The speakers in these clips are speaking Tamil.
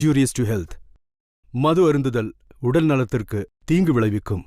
injurious to health. மது அருந்துதல் உடல் நலத்திற்கு தீங்கு விளைவிக்கும்.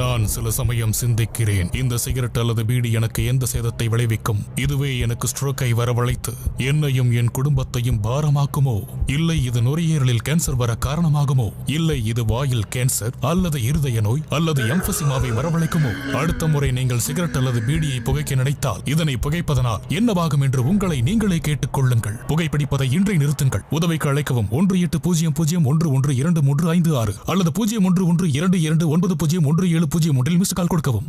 நான் சில சமயம் சிந்திக்கிறேன், இந்த சிகரெட் அல்லது பீடி எனக்கு எந்த சேதத்தை விளைவிக்கும்? இதுவே எனக்கு ஸ்ட்ரோக்கை வரவழைத்து என்னையும் என் குடும்பத்தையும் பாரமாக்குமோ? இல்லை இது நுரையீரலில் கேன்சர் வர காரணமாகுமோ? இல்லை இது வாயில் கேன்சர் அல்லது இருதய நோய் அல்லது எம்பசிமாவை வரவழைக்குமோ? அடுத்த முறை நீங்கள் சிகரெட் அல்லது பீடியை புகைக்க நினைத்தால் இதனை புகைப்பதனால் என்னவாகும் என்று உங்களை நீங்களே கேட்டுக்கொள்ளுங்கள். புகைப்பிடிப்பதை இன்றை நிறுத்துங்கள். உதவிக்கு அழைக்கவும் 1800112356 அல்லது 01122901 0 மிஸ் கால் கொடுக்கவும்.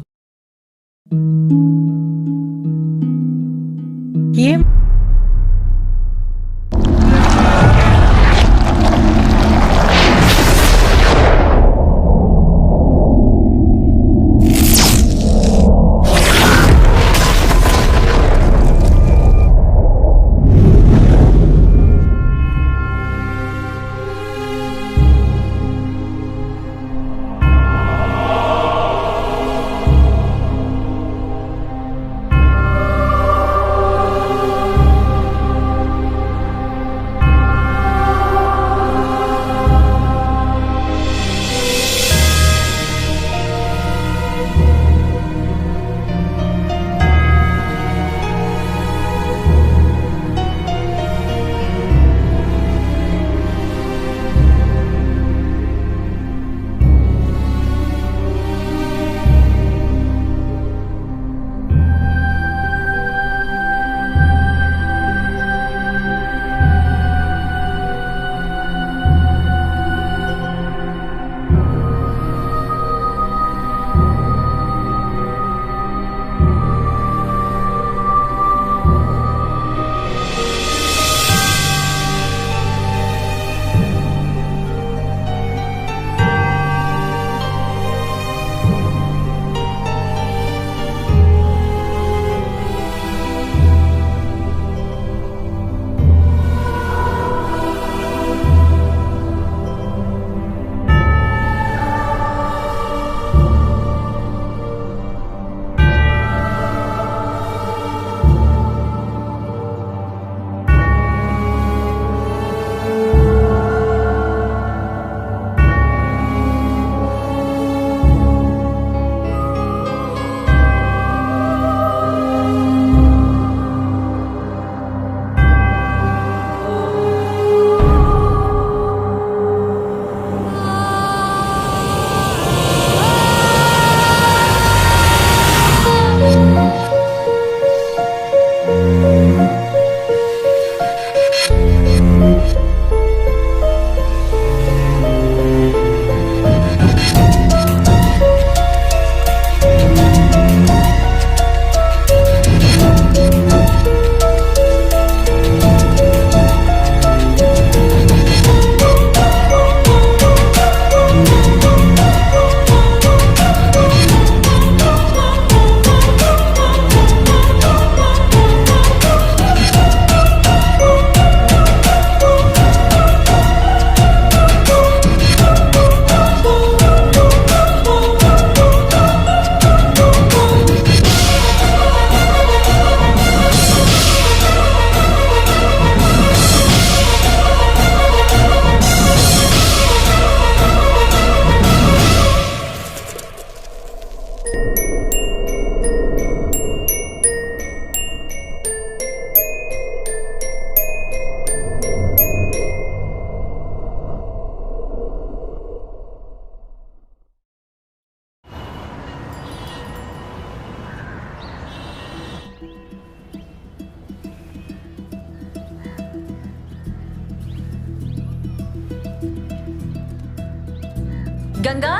கங்கா,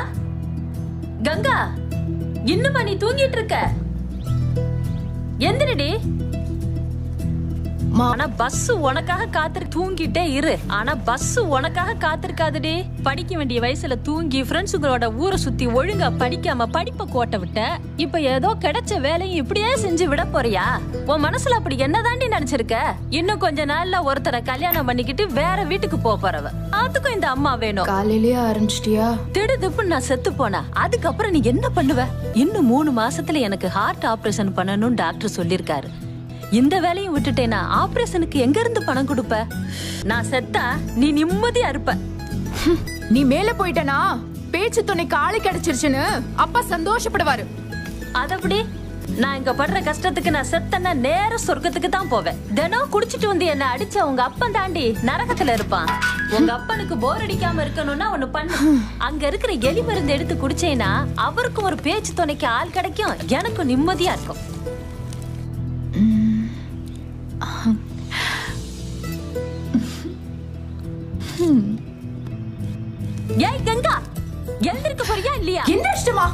கங்கா, இன்னுமா நீ தூங்கிட்டு இருக்க? எந்திரடி. ஆனா பஸ் உனக்காக தூங்கிட்டே இரு. ஆனா பஸ் உனக்காக காத்திருக்காதுடி. படிக்க வேண்டிய வயசுல தூங்கி ஃப்ரெண்ட்ஸுங்களோட ஊரை சுத்தி ஒழுங்கா படிக்காம படிப்பை கோட்டை விட்ட. இப்ப ஏதோ கிடைச்ச வேலையும் இப்படியே செஞ்சு விட போறியா? உன் மனசுல அப்படி என்னதாண்டி நினைச்சிருக்க? இன்னும் கொஞ்ச நாள்ல ஒருத்தரை கல்யாணம் பண்ணிக்கிட்டு வேற வீட்டுக்கு போறவ. அதுக்கும் இந்த அம்மா வேணும். காலையிலேயே ஆரம்பிச்சிட்டியா? திடுதுப்புன்னு நான் செத்து போனா அதுக்கப்புறம் நீ என்ன பண்ணுவ? இன்னும் 3 மாசத்துல எனக்கு ஹார்ட் ஆபரேஷன் பண்ணணும்னு டாக்டர் சொல்லிருக்காரு. இந்த வேலையும் விட்டுட்டேனா ஆபரேஷனுக்கு எங்க இருந்து பணம் கொடுப்ப? நான் செத்தா நீ நிம்மதியா இருப்ப. நீ மேல போயிட்டனா பேச்சு துணைக்கு ஆளு கிடைச்சிருச்சுன்னு அப்பா சந்தோஷப்படுவாரு. அதப்படி நான் இங்க படுற கஷ்டத்துக்கு நான் செத்தனா நேர சொர்க்கத்துக்கு தான் போவேன். தினம் குடிச்சிட்டு வந்து என்ன அடிச்ச உங்க அப்பன் தாண்டி நரகத்துல இருப்பான். உங்க அப்பனுக்கு போர் அடிக்காம இருக்கணும்னா ஒண்ணு பண்ணு. அங்க இருக்கிற எலி மருந்து எடுத்து குடிச்சேனா அவருக்கும் ஒரு பேச்சு துணைக்கு ஆள் கிடைக்கும், எனக்கும் நிம்மதியா இருக்கும். ஏய் கங்கா, எழுந்திருக்க போறியா இல்லையா? என்ன இஷ்டமா?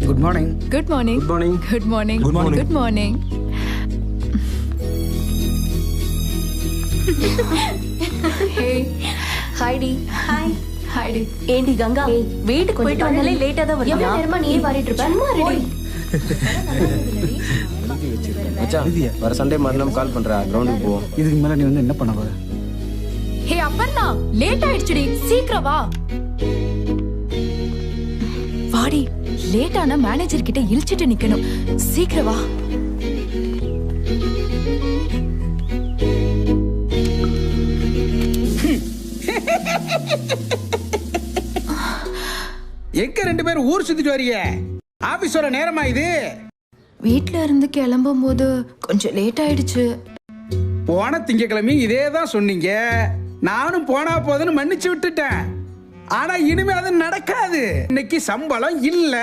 Good morning. Good morning. Good morning. Good morning. Good morning. Good morning. Hey. Hi டி. Hi. Hi டி. ஏண்டி கங்கா வீட்டுக்கு போயிட்டு வந்தாலே லேட்டா தான் வருவியா? எவ்வளவு நேரமா நீ வாரிட்டு இருப்ப? சும்மா ரெடி. மச்சான் வர சண்டே மறுநாள் கால் பண்றா, கிரவுண்டுக்கு போவோம். இதுக்கு மேல நீ வந்து என்ன பண்ண போற? Hey அப்பண்ணா, லேட் ஆயிடுச்சுடி. சீக்கிரம் வா. வாடி. லேட் ஆனா மேனேஜர் கிட்ட இழுச்சிட்டு நிக்கணும். சீக்கிரம் வா. எங்க 2 பேரும் ஊர் சுத்திட்டு வரீங்க? ஆபீஸ் வர நேரமா இது? வீட்ல இருந்து கிளம்பும் போது கொஞ்சம் லேட் ஆயிடுச்சு. போன திங்கக்கிழமையும் இதே தான் சொன்னீங்க. நானும் போனா போதுன்னு மன்னிச்சு விட்டுட்டேன். ஆனா இனிமே அது நடக்காது. இன்னைக்கு சம்பளம் இல்ல.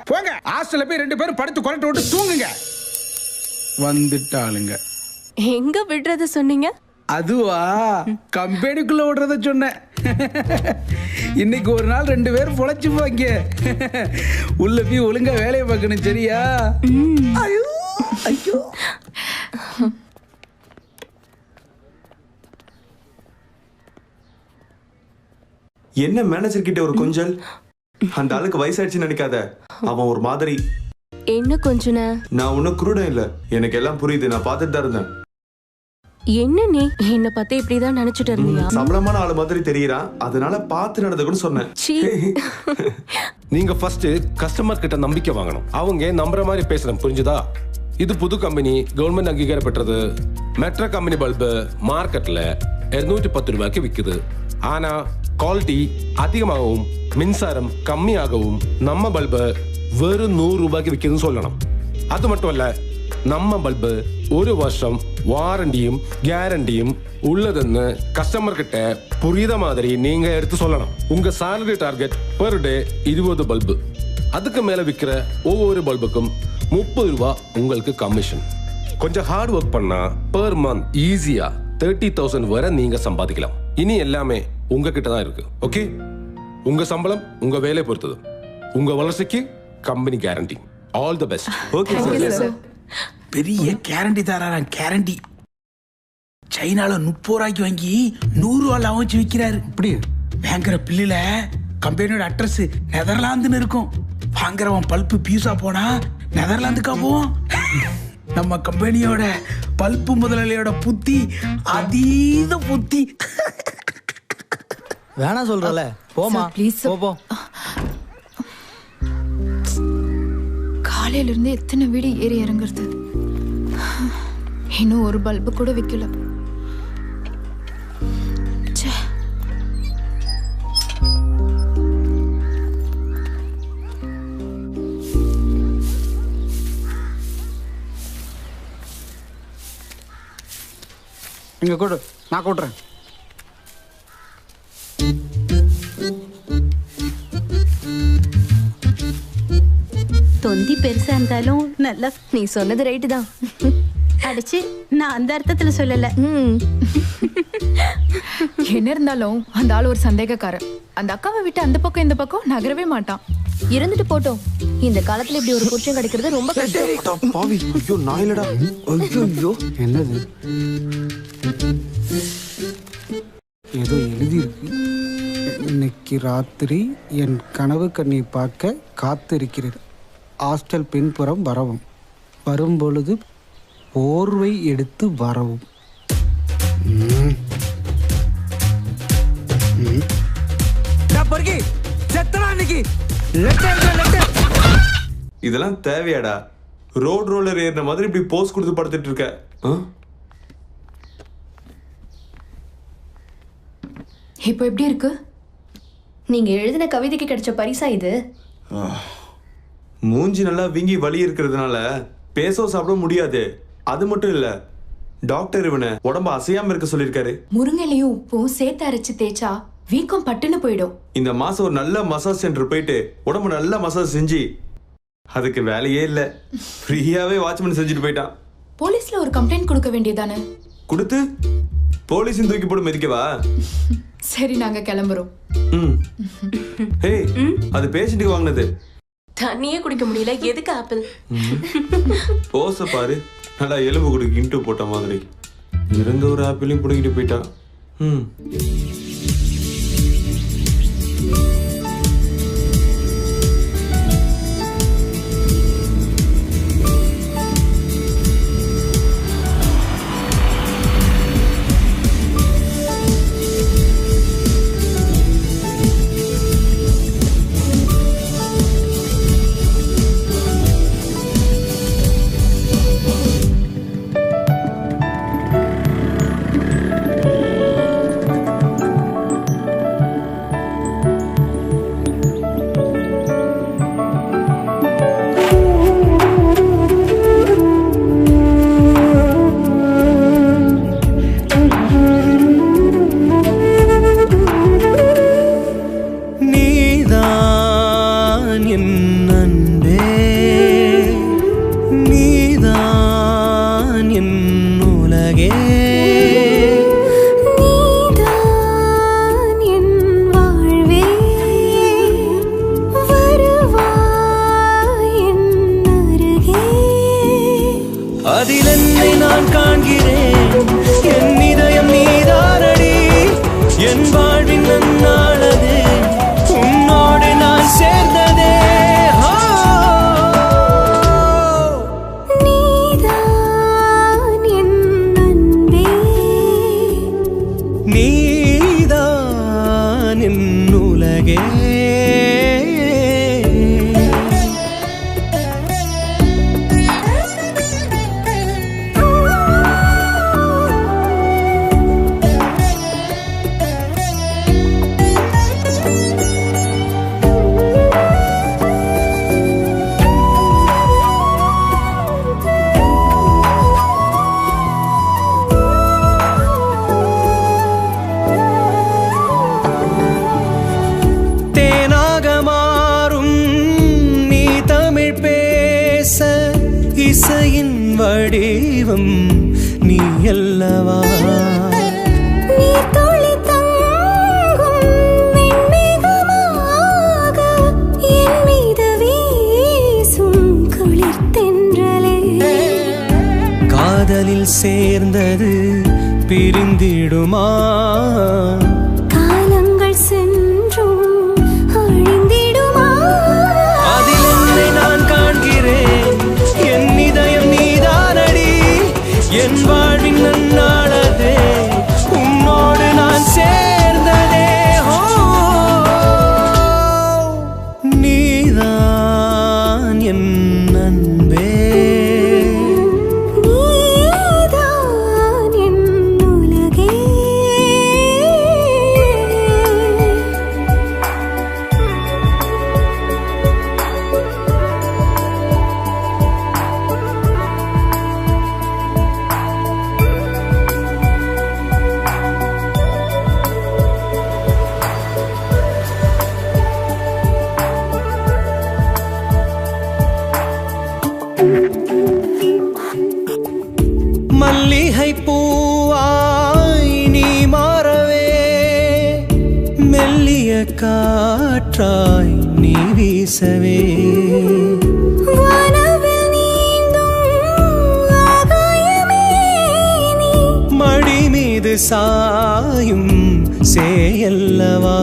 போங்க ஹாஸ்டல்ல போய் 2 பேரும் படுத்து கொரட்டை விட்டு தூங்குங்க. வந்துட்டாளுங்க. எங்க விடுறது சொன்னீங்க? அதுவா கம்பெனிக்குள்ள விடுறத சொன்னேன். இன்னைக்கு ஒரு நாள் 2 பேரும் பொழைச்சு போங்க. உள்ள போய் ஒழுங்கா வேலையை பார்க்கணும், சரியா? ஐயோ ஐயோ. என்ன மேனேஜர் கிட்ட ஒரு கொஞ்சல்? அந்த ஆளுக்கு வயசாயிடுச்சுன்னு நினைக்காத. அவன் ஒரு மாதிரி. என்ன கொஞ்சன? நான் ஒன்னும் குருடன் இல்ல, எனக்கு எல்லாம் புரியுது. நான் பார்த்துட்டு தான் இருந்தேன். என்ன நீ என்ன பத்தி இப்படிதான் நினைச்சிட்டு இருந்தியா? சபலமான ஆளு மாதிரி தெரியறான், அதனால பார்த்து நடந்துக்கணும்னு சொன்னேன். நீங்க ஃபர்ஸ்ட் கஸ்டமர் கிட்ட நம்பிக்கை வாங்கணும். அவங்க நம்புற மாதிரி பேசணும், புரிஞ்சுதா? இது புது கம்பெனி, கவர்மெண்ட் அங்கீகாரம் பெற்றது. மெட்ரோ கம்பெனி பல்பு மார்க்கெட்ல 210 ரூபாய்க்கு விக்குது. ஆனா குவாலிட்டி அதிகமாகவும் மின்சாரம் கம்மியாகவும் நம்ம பல்பு வெறும் 100 ரூபாய்க்கு விற்குதுன்னு சொல்லணும். அது மட்டும் இல்ல, நம்ம பல்பு 1 வருஷம் வாரண்டியும் கேரண்டியும் உள்ளதுன்னு கஸ்டமர் கிட்ட புரியுத மாதிரி நீங்க எடுத்து சொல்லணும். உங்க salary target per day 20 bulb. அதுக்கு மேல விற்கிற ஒவ்வொரு பல்புக்கும் 30 ரூபாய் உங்களுக்கு கமிஷன். கொஞ்சம் ஹார்ட் ஒர்க் பண்ணா பெர் மந்த் ஈஸியா 30,000 வரை நீங்க சம்பாதிக்கலாம். இனி எல்லாமே உங்ககிட்ட தான் இருக்கு. ஓகே, உங்க சம்பளம் உங்க வேலையை பொறுத்தது. உங்க வளர்ச்சிக்கு company guarantee. All the best. Okay sir. பெரிய கேரண்டி தரான். கேரண்டி சைனால 30 ரூபாய்க்கு வாங்கி 100 ரூபாய் லாபம் வச்சு விற்கிறாரு. இப்படி வாங்குற பில்லுல கம்பெனியோட அட்ரஸ் நெதர்லாந்துன்னு இருக்கும். வாங்குறவன் பல்ப்பு பீஸா போனா நெதர்லாந்துக்கா போவோம். நம்ம கம்பெனியோட பல்ப்பு முதலாளியோட புத்தி அதீத புத்தி. வேணாம் சொல்றல, போமா ப்ளீஸ் போ. காலையில இருந்து எத்தனை வீடு ஏறி இறங்குறது, இன்னும் ஒரு பல்பு கூட விற்கல. இங்க கூடு, நான் கூட்டுறேன். தொந்தி பெருசா இருந்தாலும் நல்லா. நீ சொன்னது ரைட்டு தான். அடிச்சு நான் அந்த அர்த்தத்துல சொல்லல. என்ன இருந்தாலும் அந்த ஆள் ஒரு சந்தேகக்காரன். அந்த அக்காவை விட்டு அந்த பக்கம் இந்த பக்கம் நகரவே மாட்டான். இருந்துட்டு போட்டோம். இந்த காலத்துல இப்படி ஒரு புருஷன் கிடைக்கிறது ரொம்ப கஷ்டம். பாவி, ஐயோ நான் இல்லடா. ஐயோ என்னது ஏதோ எழுதி இருக்கு. இன்னைக்கு ராத்திரி என் கனவு கண்ணை பார்க்க காத்திருக்கிறது. ஹாஸ்டல் பின்புறம் வரவும், வரும்பொழுது போர்வை எடுத்து வரவும். இதெல்லாம் தேவையாடா? ரோட் ரோலர் ஏறின மாதிரி இப்படி போஸ் கொடுத்து படுத்துட்டு இருக்க. இப்போ எப்படி இருக்கு? நீங்க எழுதின கவிதைக்கு கிடைச்ச பரிசா இது? மூஞ்சி நல்லா வீங்கி வலி இருக்கிறதுனால பேசோ சாப்பிட முடியாது. அது மட்டும் இல்ல, டாக்டர் இவனை உடம்ப அசையாம இருக்க சொல்லியிருக்காரு. முருங்கையிலையும் உப்பும் சேர்த்து அரைச்சு தேய்ச்சா வீக்கம் பட்டுன்னு போயிடும். இந்த மாசம் ஒரு நல்ல மசாஜ் சென்டர் போயிட்டு உடம்பு நல்லா மசாஜ் செஞ்சு, அதுக்கு வேலையே இல்ல, ஃப்ரீயாவே வாட்ச்மேன் செஞ்சுட்டு போயிட்டான். போலீஸ்ல ஒரு கம்ப்ளைண்ட் கொடுக்க வேண்டியதானே? கொடுத்து போலீஸும் தூக்கி போட்டு மிதிக்கவா? சரி, நாங்க கிளம்புறோம். அது பேஷண்ட்டுக்கு வாங்கினது. தண்ணியே குடிக்க முடியல, எதுக்கு ஆப்பிள்? போச பாரு, நல்லா எலும்பு கொடுக்கு இன்ட்டு போட்ட மாதிரி. இருந்த ஒரு ஆப்பிளையும் பிடிக்கிட்டு போயிட்டா. அதிலென்னை நான் காண்கிறேன். என் இதயம் நீதானடி, என் வாழ்வின் நன்னாளது உன்னோடு நான் சேர்ந்ததே. நீதான் என் அன்பே, நீதான் என் உலகே. இசையின் வடிவம் நீ அல்லவா காதலில் சேர்ந்தது பிரிந்திடுமா காலங்கள் சென்றும் அழிந்திடுமா அதில் என்னை நான் காண்கிறேன் என் இதயம் நீதானடி என் வாழ்வின் நன்னாளதே உன்னோடு நான் சேர்ந்ததே நீதான் என் அன்பே மல்லிகை பூவாய் நீ மாறவே மெல்லிய காற்றாய் நீ வீசவே மடி மீது சாயும் சேயல்லவா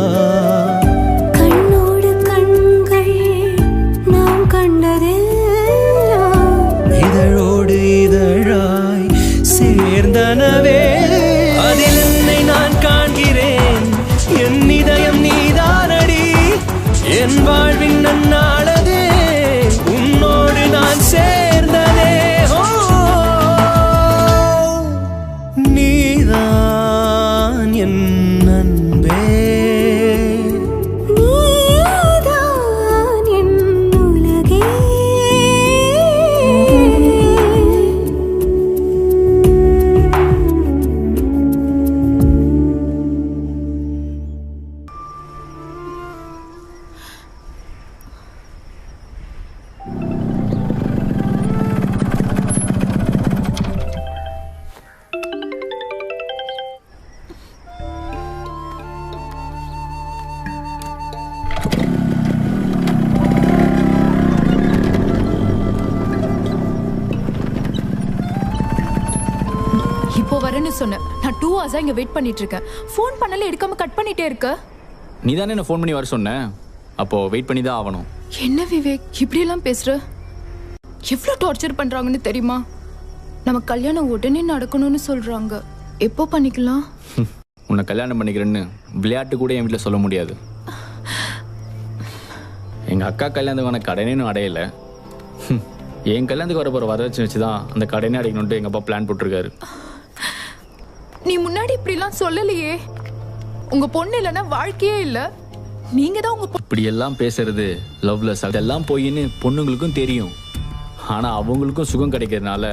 கண்ணோடு கண்கள் நாம் கண்டதெல்லாம் இதழோடு இதழாய் சேர்ந்தனவே அதில் என்னை நான் காண்கிறேன் என் இதயம் நீதானடி என் வாழ்வின் நன்னாளதே உன்னோடு நான் சேர்ந்ததே நீதான் என் அன்பே நீதான் என் உலகே இப்போ வரேன்னு சொன்னேன். நான் 2 hours இங்க வெயிட் பண்ணிட்டு இருக்கேன். ஃபோன் பண்ணல எடுக்காம கட் பண்ணிட்டே இருக்க. நீ தானே என்ன ஃபோன் பண்ணி வர சொன்ன, அப்போ வெயிட் பண்ணி தான் ஆகணும். என்ன விவேக் இப்படி எல்லாம் பேசுற? எவ்வளவு டார்ச்சர் பண்றாங்கன்னு தெரியுமா? நம்ம கல்யாணம் உடனே நடக்கணும்னு சொல்றாங்க. எப்போ பண்ணிக்கலாம்? உன்னை கல்யாணம் பண்ணிக்கிறேன்னு விளையாட்டு கூட என் வீட்டில் சொல்ல முடியாது. எங்கள் அக்கா கல்யாணத்துக்கான கடனே அடையலை. என் கல்யாணத்துக்கு வர போகிற வரதட்சணை வச்சு தான் அந்த கடனே அடைக்கணுன்ட்டு எங்கள் அப்பா பிளான் போட்டிருக்காரு. நீ முன்னாடி இப்படிலாம் சொல்லலையே. உங்க பொண்ணு இல்லைன்னா வாழ்க்கையே இல்லை. நீங்க தான் உங்க இப்படி எல்லாம் பேசுறது லவ்லெஸ், அதெல்லாம் போயின்னு பொண்ணுங்களுக்கும் தெரியும். ஆனால் அவங்களுக்கும் சுகம் கிடைக்கிறதுனால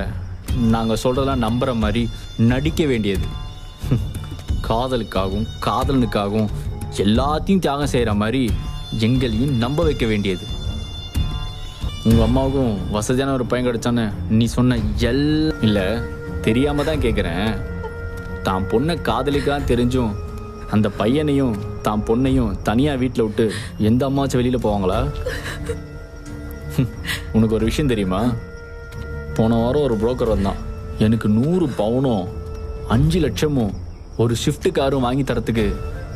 நாங்கள் சொல்கிறதெல்லாம் நம்புகிற மாதிரி நடிக்க வேண்டியது. காதலுக்காகவும் காதலனுக்காகவும் எல்லாத்தையும் தியாகம் செய்கிற மாதிரி எங்களையும் நம்ப வைக்க வேண்டியது. உங்கள் அம்மாவுக்கும் வசதியான ஒரு பையன் கிடைச்சான்னு நீ சொன்ன இல்லை, தெரியாமல் தான் கேட்குறேன். தான் பொண்ணை காதலிக்கான்னு தெரிஞ்சும் அந்த பையனையும் தான் பொண்ணையும் தனியாக வீட்டில் விட்டு எந்த அம்மாச்சும் வெளியில் போவாங்களா? உனக்கு ஒரு விஷயம் தெரியுமா? போன வாரம் ஒரு புரோக்கர் வந்தான். எனக்கு 100 பவுனும் 5 லட்சமும் ஒரு ஷிஃப்ட் காரும் வாங்கி தரத்துக்கு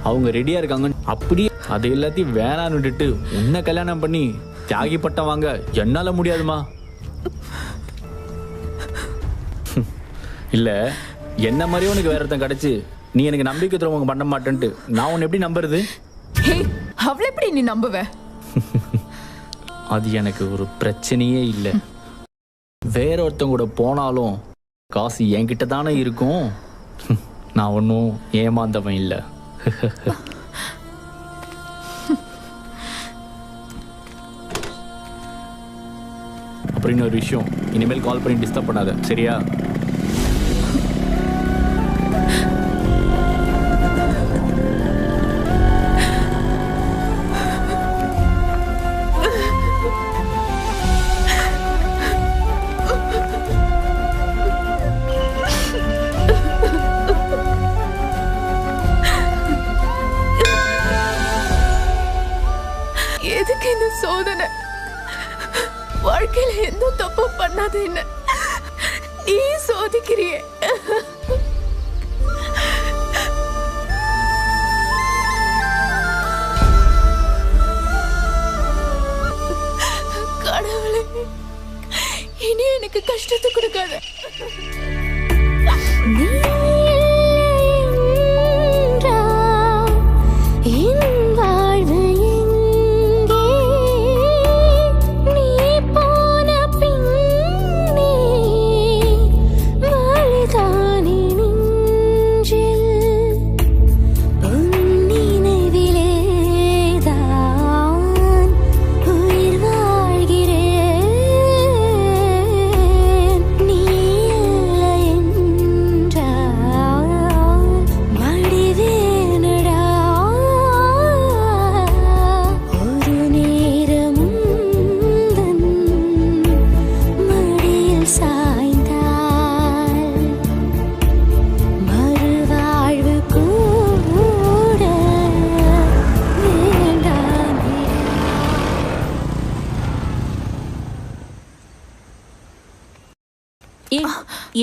அவங்க ரெடியாக இருக்காங்க. அப்படியே அதை எல்லாத்தையும் வேணான்னு விட்டுட்டு உன்னை கல்யாணம் பண்ணி தியாகி பட்டம் வாங்க என்னால் முடியாதுமா. இல்லை, என்ன மாதிரியே உனக்கு வேற ஒருத்தன் கிடச்சி நீ எனக்கு நம்பிக்கை துரோகம் பண்ண மாட்டேன்ட்டு நான் உன்னை எப்படி நம்புறது? அவளை எப்படி நீ நம்புவ? அது எனக்கு ஒரு பிரச்சனையே இல்லை. வேற ஒருத்தங்க கூட போனாலும் காசு என்கிட்ட தானே இருக்கும். நான் ஒன்றும் ஏமாந்தவன் இல்லை. அப்புறம் இன்னொரு விஷயம், இனிமேல் கால் பண்ணி டிஸ்டர்ப் பண்ணாத, சரியா? எதுக்கு இந்த சோதனை? வாழ்க்கையில எந்த தப்பு பண்ணாத என்ன நீ சோதிக்கிறியே. கடவுளே, இனி எனக்கு கஷ்டத்தை கொடுக்காத.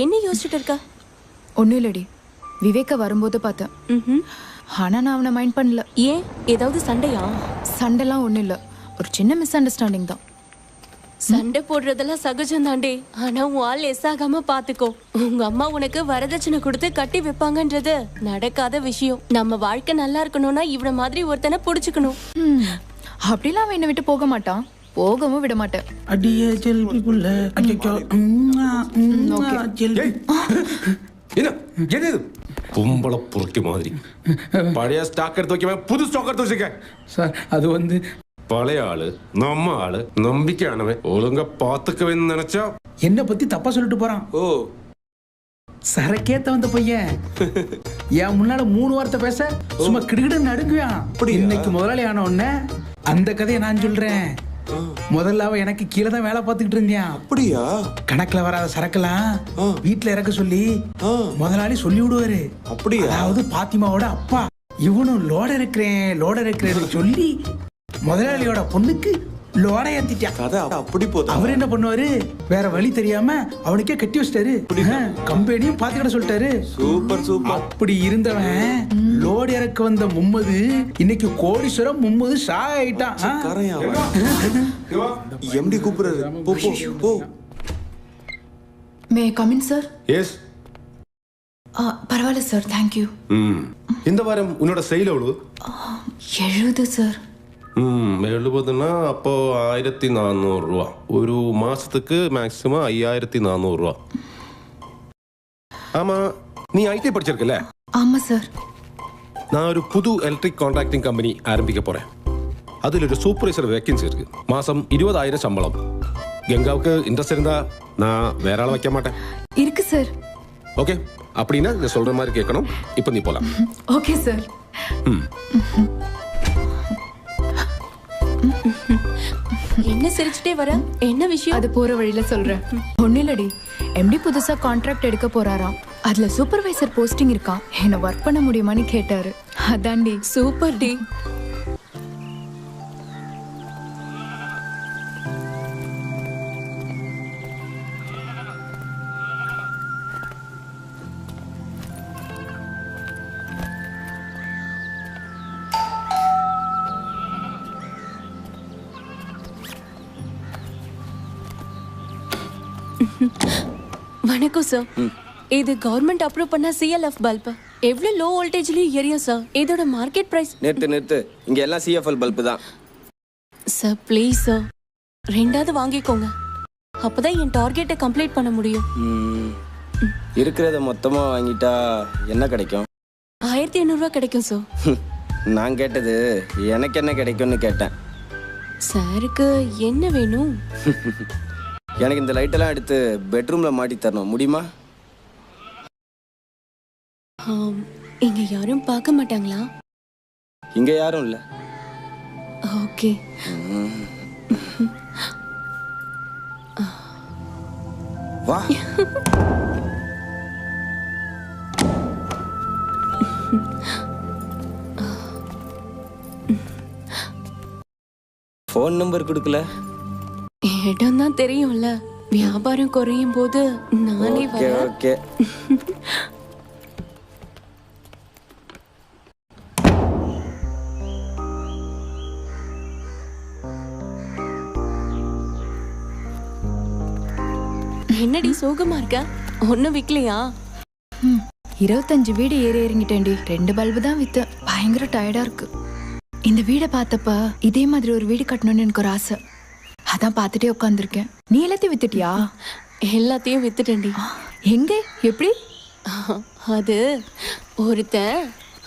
என்ன யோசிச்சுட்டு இருக்க? ஒன்னும் இல்லடி, விவேக்க வரும்போது பார்த்தேன். ஆனா நான் அவனை மைண்ட் பண்ணல. ஏன், ஏதாவது சண்டையா? சண்டைலாம் ஒன்றும் இல்லை, ஒரு சின்ன மிஸ் அண்டர்ஸ்டாண்டிங் தான். சண்டை போடுறதெல்லாம் சகஜம் தாண்டே. ஆனா உன் ஆள் எஸ் ஆகாம பாத்துக்கோ. உங்க அம்மா உனக்கு வரதட்சணை கொடுத்து கட்டி வைப்பாங்கன்றது நடக்காத விஷயம். நம்ம வாழ்க்கை நல்லா இருக்கணும்னா இவன மாதிரி ஒருத்தனை புடிச்சுக்கணும். அப்படிலாம் அவன் என்னை விட்டு போக மாட்டான், போகவும் விட மாட்டேன். அடியே ஜெல்பி புள்ள. என்ன பொம்பள புரட்டி மாதிரி பழைய ஸ்டாக் எடுத்து வைக்க, புது ஸ்டாக் எடுத்து வச்சுக்க. சார் அது வந்து பழைய ஆளு, நம்ம ஆளு, நம்பிக்கையானவன், ஒழுங்கா பாத்துக்கவேன்னு நினைச்சா என்ன பத்தி தப்பா சொல்லிட்டு போறான். ஓ, சரக்கேத்த வந்த பையன் என் முன்னால 3 வார்த்தை பேச சும்மா கிடுகிடுன்னு நடுங்குவான். இன்னைக்கு முதலாளி ஆன உடனே அந்த கதையை நான் சொல்றேன். முதல்ல அவன் எனக்கு கீழே தான் வேலை பார்த்துக்கிட்டு இருந்தேன். அப்படியா? கணக்குல வராத சரக்குலாம் வீட்டுல இறக்க சொல்லி முதலாளி சொல்லி விடுவாரு. அப்படியா? அதாவது பாத்திமாவோட அப்பா இவனும் லோட இருக்கிறேன்னு சொல்லி முதலாளியோட பொண்ணுக்கு லோட ஏத்திட்டான். கதை அப்படி போதும். அவர் என்ன பண்ணுவாரு, வேற வழி தெரியாம அவனுக்கே கட்டி வச்சிட்டாரு. கம்பெனியும் பாத்துக்கிட்ட சொல்லிட்டாரு. Super super. அப்படி இருந்தவன் லோடு இறக்க வந்த மும்மது இன்னைக்கு கோடீஸ்வரம் மும்மது ஷா ஆயிட்டான். எம்டி கூப்பிடுறாரு. போ போ போ. May come in sir? எஸ். பரவாயில்ல சார், தேங்க்யூ. இந்த வாரம் உன்னோட செயல் எவ்வளவு? 70 சார். 70னா அப்போ 1400 ரூபா. ஒரு மாசத்துக்கு மேக்சிமம் 5400 ரூபா. ஆமா, நீ ஐடி படிச்சிருக்கல? ஆமா சார். நான் ஒரு புது எலக்ட்ரிக் கான்ட்ராக்டிங் கம்பெனி ஆரம்பிக்க போறேன். அதில் ஒரு சூப்பர்வைசர் வேக்கன்சி இருக்கு. மாசம் 20,000 சம்பளம். கங்காவுக்கு இன்ட்ரெஸ்ட் இருந்தா நான் வேற ஆள வைக்க மாட்டேன். இருக்கு சார். ஓகே, அப்படின்னா நீ சொல்ற மாதிரி கேட்கணும். இப்போ நீ போலாம். Okay sir. என்ன சிரிச்சுட்டே வர? என்ன விஷயம்? அது போற வழியில சொல்றேன். ஒன்னும் இல்லடி, எம்டி புதுசா கான்ட்ராக்ட் எடுக்க போறாராம். அதுல சூப்பர்வைசர் போஸ்டிங் இருக்கான். என்ன ஒர்க் பண்ண முடியுமான்னு கேட்டாரு. அதான்டி. சூப்பர் டி. வணக்கம் சார். இது கவர்மெண்ட் அப்ரூவ் பண்ண சிஎல்எஃப் பல்ப். எவ்வளவு லோ வோல்டேஜ்லயும் எரியும் சார். இதோட மார்க்கெட் பிரைஸ். நிறுத்து, இங்க எல்லாம் சிஎஃப்எல் பல்ப் தான். சார் ப்ளீஸ் சார், 2வது வாங்கிக்கோங்க. அப்பதான் என் டார்கெட்டை கம்ப்ளீட் பண்ண முடியும். இருக்கிறத மொத்தமா வாங்கிட்டா என்ன கிடைக்கும்? 1500 ரூபாய் கிடைக்கும் சார். நான் கேட்டது எனக்கு என்ன கிடைக்கும்னு கேட்டேன். சாருக்கு என்ன வேணும்? எனக்கு இந்த லைட்டெல்லாம் எடுத்து பெட்ரூம்ல மாட்டி தரணும், முடியுமா? இங்க யாரும் பார்க்க மாட்டாங்களா? இங்க யாரும் இல்ல. ஓகே. வா. ஃபோன் நம்பர் கொடுக்கல? இடம் தான் தெரியும்ல, வியாபாரம் குறையும் போது நானே ஓகே வரேன். ஓகே. என்னடி சோகமா இருக்க? ஒன்னும் விக்கலையா? 25 வீடு ஏறி இறங்கிட்டேன்டி. 2 பல்பு தான் வித்து. பயங்கர டயர்டா இருக்கு. இந்த வீடை பார்த்தப்ப இதே மாதிரி ஒரு வீடு கட்டணும்னு எனக்கு ஒரு ஆசை. அதான் பார்த்துட்டே உட்காந்துருக்கேன். நீ எல்லாத்தையும் வித்துட்டியா? எல்லாத்தையும் வித்துட்டேன்டி. எங்க? எப்படி? அது ஒருத்தன்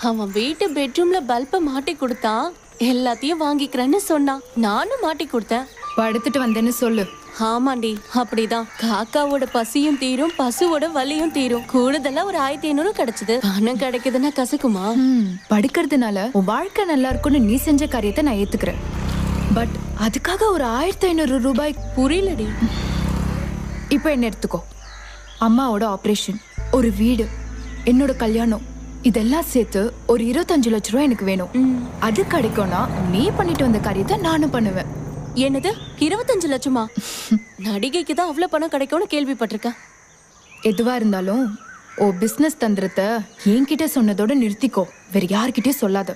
அவன் வீட்டு பெட்ரூம்ல பல்ப மாட்டி கொடுத்தான். எல்லாத்தையும் வாங்கிக்கிறேன்னு சொன்னான். நானும் மாட்டி கொடுத்தேன். படுத்துட்டு வந்தேன்னு சொல்லு. ஆமாண்டி, அப்படிதான். காக்காவோட பசியும் தீரும், பசுவோட வலியும் தீரும். கூடுதலா ஒரு 1500 கிடைச்சது. பணம் கிடைக்குதுன்னா கசக்குமா? படுக்கிறதுனால உன் வாழ்க்கை நல்லா இருக்கும்னு நீ செஞ்ச காரியத்தை நான் ஏத்துக்கிறேன். பட் அதுக்காக ஒரு 1500 ரூபாய் புரியலடி. இப்போ என்ன எடுத்துக்கோ. அம்மாவோட ஆபரேஷன், ஒரு வீடு, என்னோட கல்யாணம், இதெல்லாம் சேர்த்து ஒரு 25 லட்சம் ரூபாய் எனக்கு வேணும். அது கிடைக்கும்னா நீ பண்ணிட்டு வந்த காரியத்தை நானும் பண்ணுவேன். என்னது 25 லட்சமா? நடிகைக்கு தான் அவ்வளவு பணம் கிடைக்கும்னு கேள்விப்பட்டிருக்கேன். எதுவா இருந்தாலும் ஓ பிசினஸ் தந்திரத்தை என்கிட்ட சொன்னதோட நிறுத்திக்கோ. வேற யார்கிட்டயும் சொல்லாத.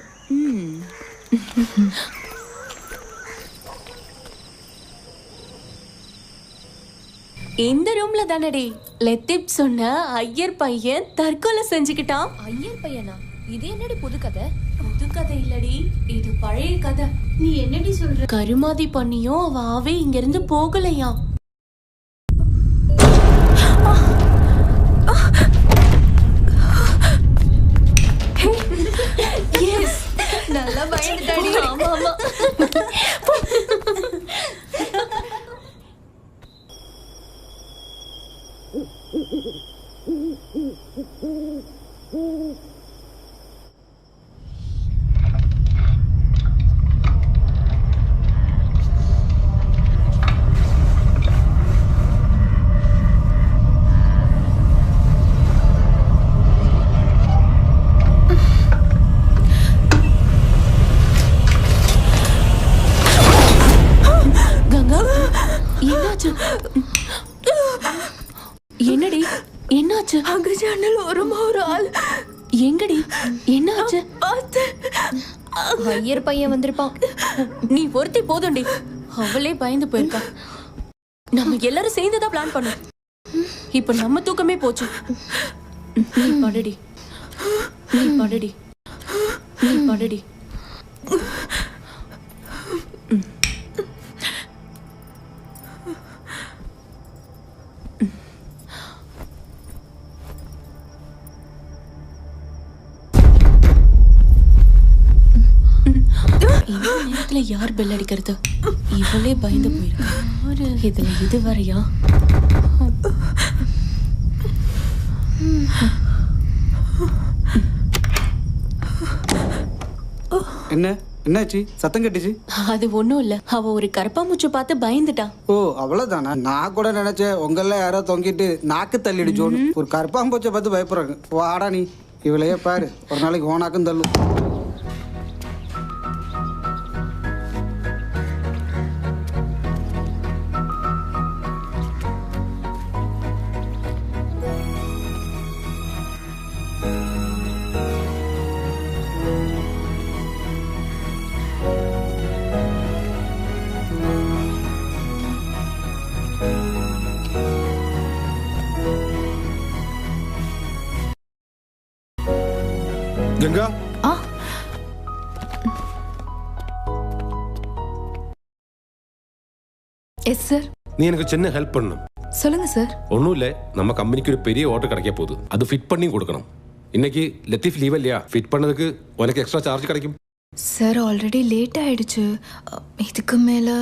இந்த ரூம்ல தானடி லத்தீப் சொன்ன ஐயர் பையன் தற்கொலை செஞ்சுக்கிட்டான். ஐயர் பையனா? இது என்னடி புது கதை? புது கதை இல்லடி, இது பழைய கதை. நீ என்னடி சொல்ற? கருமாதி பண்ணியும் அவ ஆவே இங்க இருந்து போகலையா. எஸ், நல்லா பயந்துட்டாடி. ஆமா ஆமா. கங்கா, என்னாச்சு? என்னடி என்னாச்சு? அங்க ஜன்னல் ஓரமா ஒரு ஆள். எங்கடி என்னாச்சு? ஐயர் பையன் வந்திருப்பான். நீ ஒருத்தி போதும்டி, அவளே பயந்து போயிருக்கா. நம்ம எல்லாரும் சேர்ந்துதான் பிளான் பண்ணோம். இப்ப நம்ம தூக்கமே போச்சு. நீ படுடி, நீ படுடி, நீ படுடி. இந்த நேரத்துல யார் பெல் அடிக்கிறது? இவளே பயந்து போயிருக்கா. இதுல இதுவரையா? என்னாச்சு? சத்தம் கட்டுச்சு. அது ஒண்ணும் இல்ல, அவ ஒரு கரப்பாம்பூச்சி பார்த்து பயந்துட்டா. ஓ அவ்வளவுதானா? நான் கூட நினைச்சேன் உங்கள யாரோ தொங்கிட்டு நாக்கு தள்ளிடுச்சோன்னு. ஒரு கரப்பாம்பூச்சை பார்த்து பயப்படுறாங்க. வாடா நீ, இவளையே பாரு, ஒரு நாளைக்கு ஓனாக்கும் தள்ளும். Ganga, yes sir. நீ எனக்கு சின்ன ஹெல்ப் பண்ணணும். சொல்லுங்க சார். ஒன்றும் இல்லை, நம்ம கம்பெனிக்கு ஒரு பெரிய ஆர்டர் கிடைக்க போகுது. அது ஃபிட் பண்ணி கொடுக்கணும். இன்னைக்கு லத்தீஃப் லீவ் இல்லையா? ஃபிட் பண்ணதுக்கு உனக்கு எக்ஸ்ட்ரா சார்ஜ் கிடைக்கும். சார் ஆல்ரெடி லேட் ஆயிடுச்சு. இதுக்கு மேல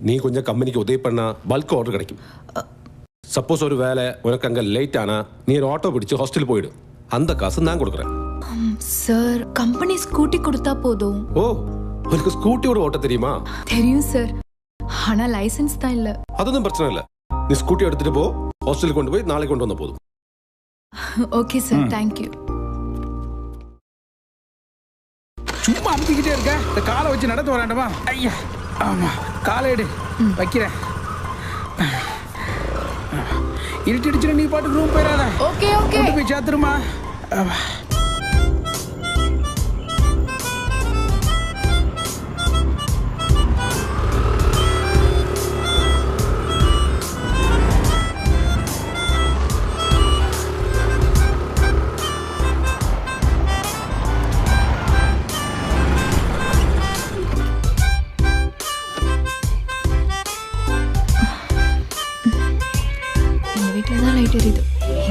நீ கொஞ்சம் கம்பெனிக்கு உதவி பண்ணா பல்க் ஆர்டர் கிடைக்கும். சப்போஸ் ஒரு வேலை உனக்கு அங்கே லேட் ஆனா நீ ஒரு ஆட்டோ பிடிச்சு ஹாஸ்டல் போயிடு. அந்த காசு நான் கொடுக்குறேன். சார் கம்பெனி ஸ்கூட்டி கொடுத்தா போதும். ஓ, உனக்கு ஸ்கூட்டியோட ஓட்ட தெரியுமா? தெரியும் சார், ஆனா லைசென்ஸ் தான் இல்ல. அதுதான் பிரச்சனை இல்லை. நீ ஸ்கூட்டி எடுத்துட்டு போ, ஹாஸ்டலுக்கு கொண்டு போய் நாளைக்கு கொண்டு வந்த போதும். Okay sir, thank you. சும்மா அமுத்திக்கிட்டே இருக்க, இந்த காலை வச்சு நடத்த வராண்டமா? ஐயா ஆமா காலையிடு வைக்கிறேன். இருட்டிடுச்சுன்னு நீ பாட்டுக்கு ரூம் போயிடாத. ஓகே ஓகே போய் சாத்துருமா.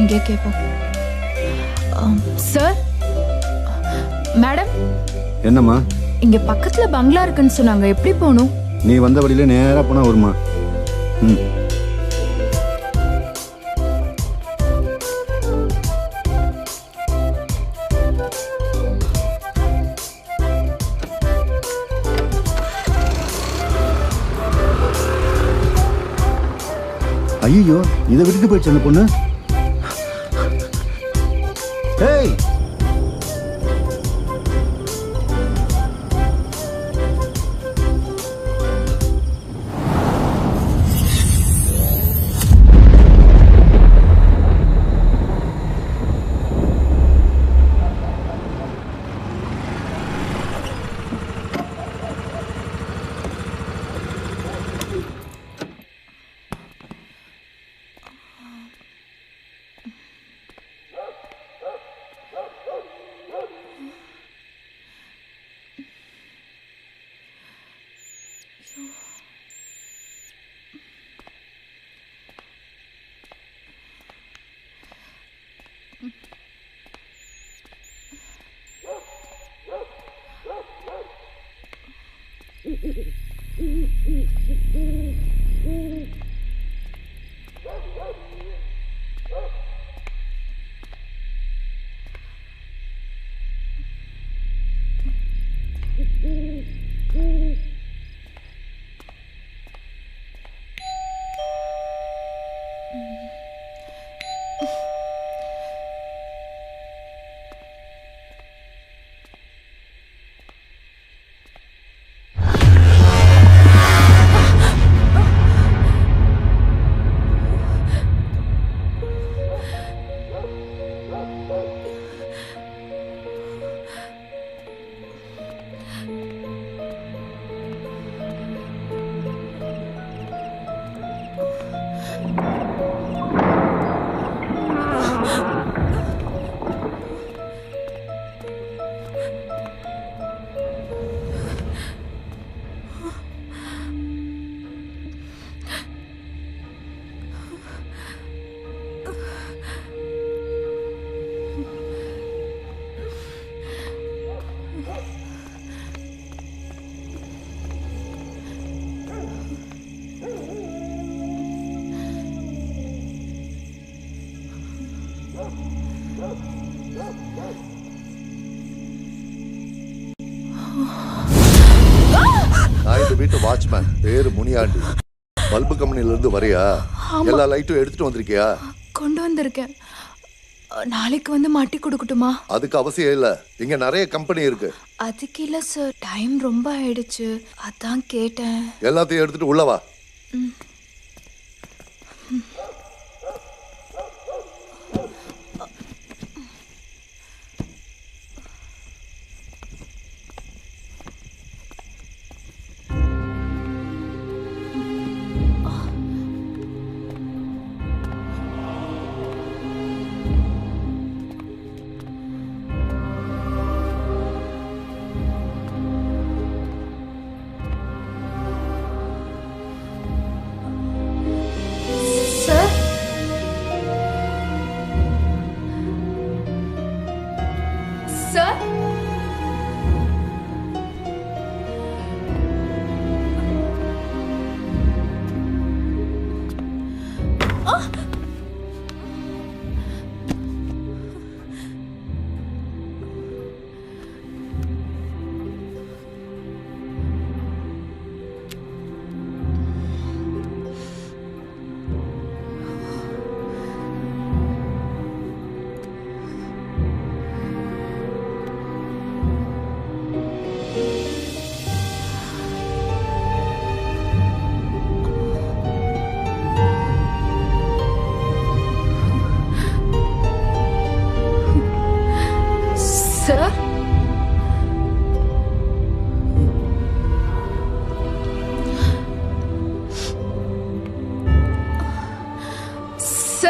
இங்கே கேட்போம். சார் மேடம் என்னம்மா? இங்க பக்கத்துல பங்களா இருக்குன்னு சொன்னாங்க, எப்படி போகணும்? நீ வந்த வழியில நேரா போனா வருமா? ஐயோ, இதை விட்டுட்டு போயிடுச்சு அந்த பொண்ணு. ஏய், நான் இந்த வீட்டு வாட்ச்மேன், பேரு முனியாண்டி. பல்பு கம்பெனில இருந்து வரையா? எல்லா லைட்டும் எடுத்துட்டு வந்திருக்கியா? கொண்டு வந்திருக்கேன். நாளைக்கு வந்து மாட்டி கொடுக்கட்டுமா? அதுக்கு அவசியம் இல்ல, இங்க நிறைய கம்பெனி இருக்கு. அதுக்கு இல்ல சார், டைம் ரொம்ப ஆயிடுச்சு, அதான் கேட்டேன். எல்லாத்தையும் எடுத்துட்டு உள்ள வா.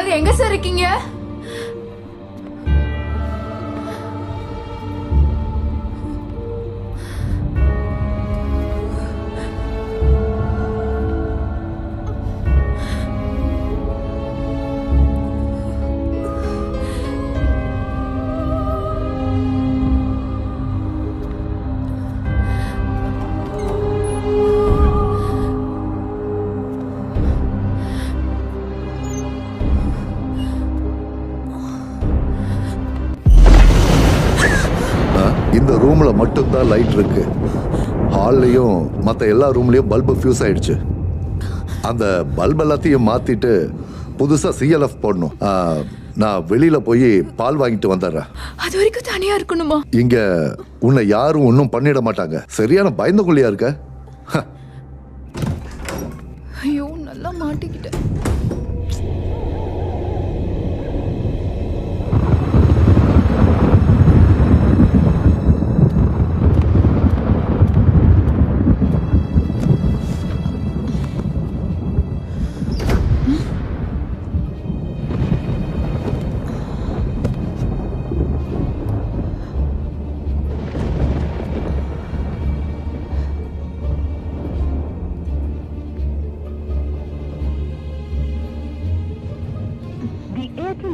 சார் எங்க சார் இருக்கீங்க? இந்த ரூம்ல மட்டும்தான் லைட் இருக்கு. ஹால்லையும் மற்ற எல்லா ரூம்லயும் பல்பு ஃபியூஸ் ஆயிடுச்சு. அந்த பல்ப் எல்லாத்தையும் மாத்திட்டு புதுசா சிஎல்எஃப் போடணும். நான் வெளியில போய் பால் வாங்கிட்டு வந்துடுறேன். அது வரைக்கும் தனியா இருக்கணுமா? இங்க உன்னை யாரும் ஒன்றும் பண்ணிட மாட்டாங்க. சரியான பயந்த கொள்ளியா இருக்க. ஐயோ நல்லா மாட்டிக்கிட்டேன்.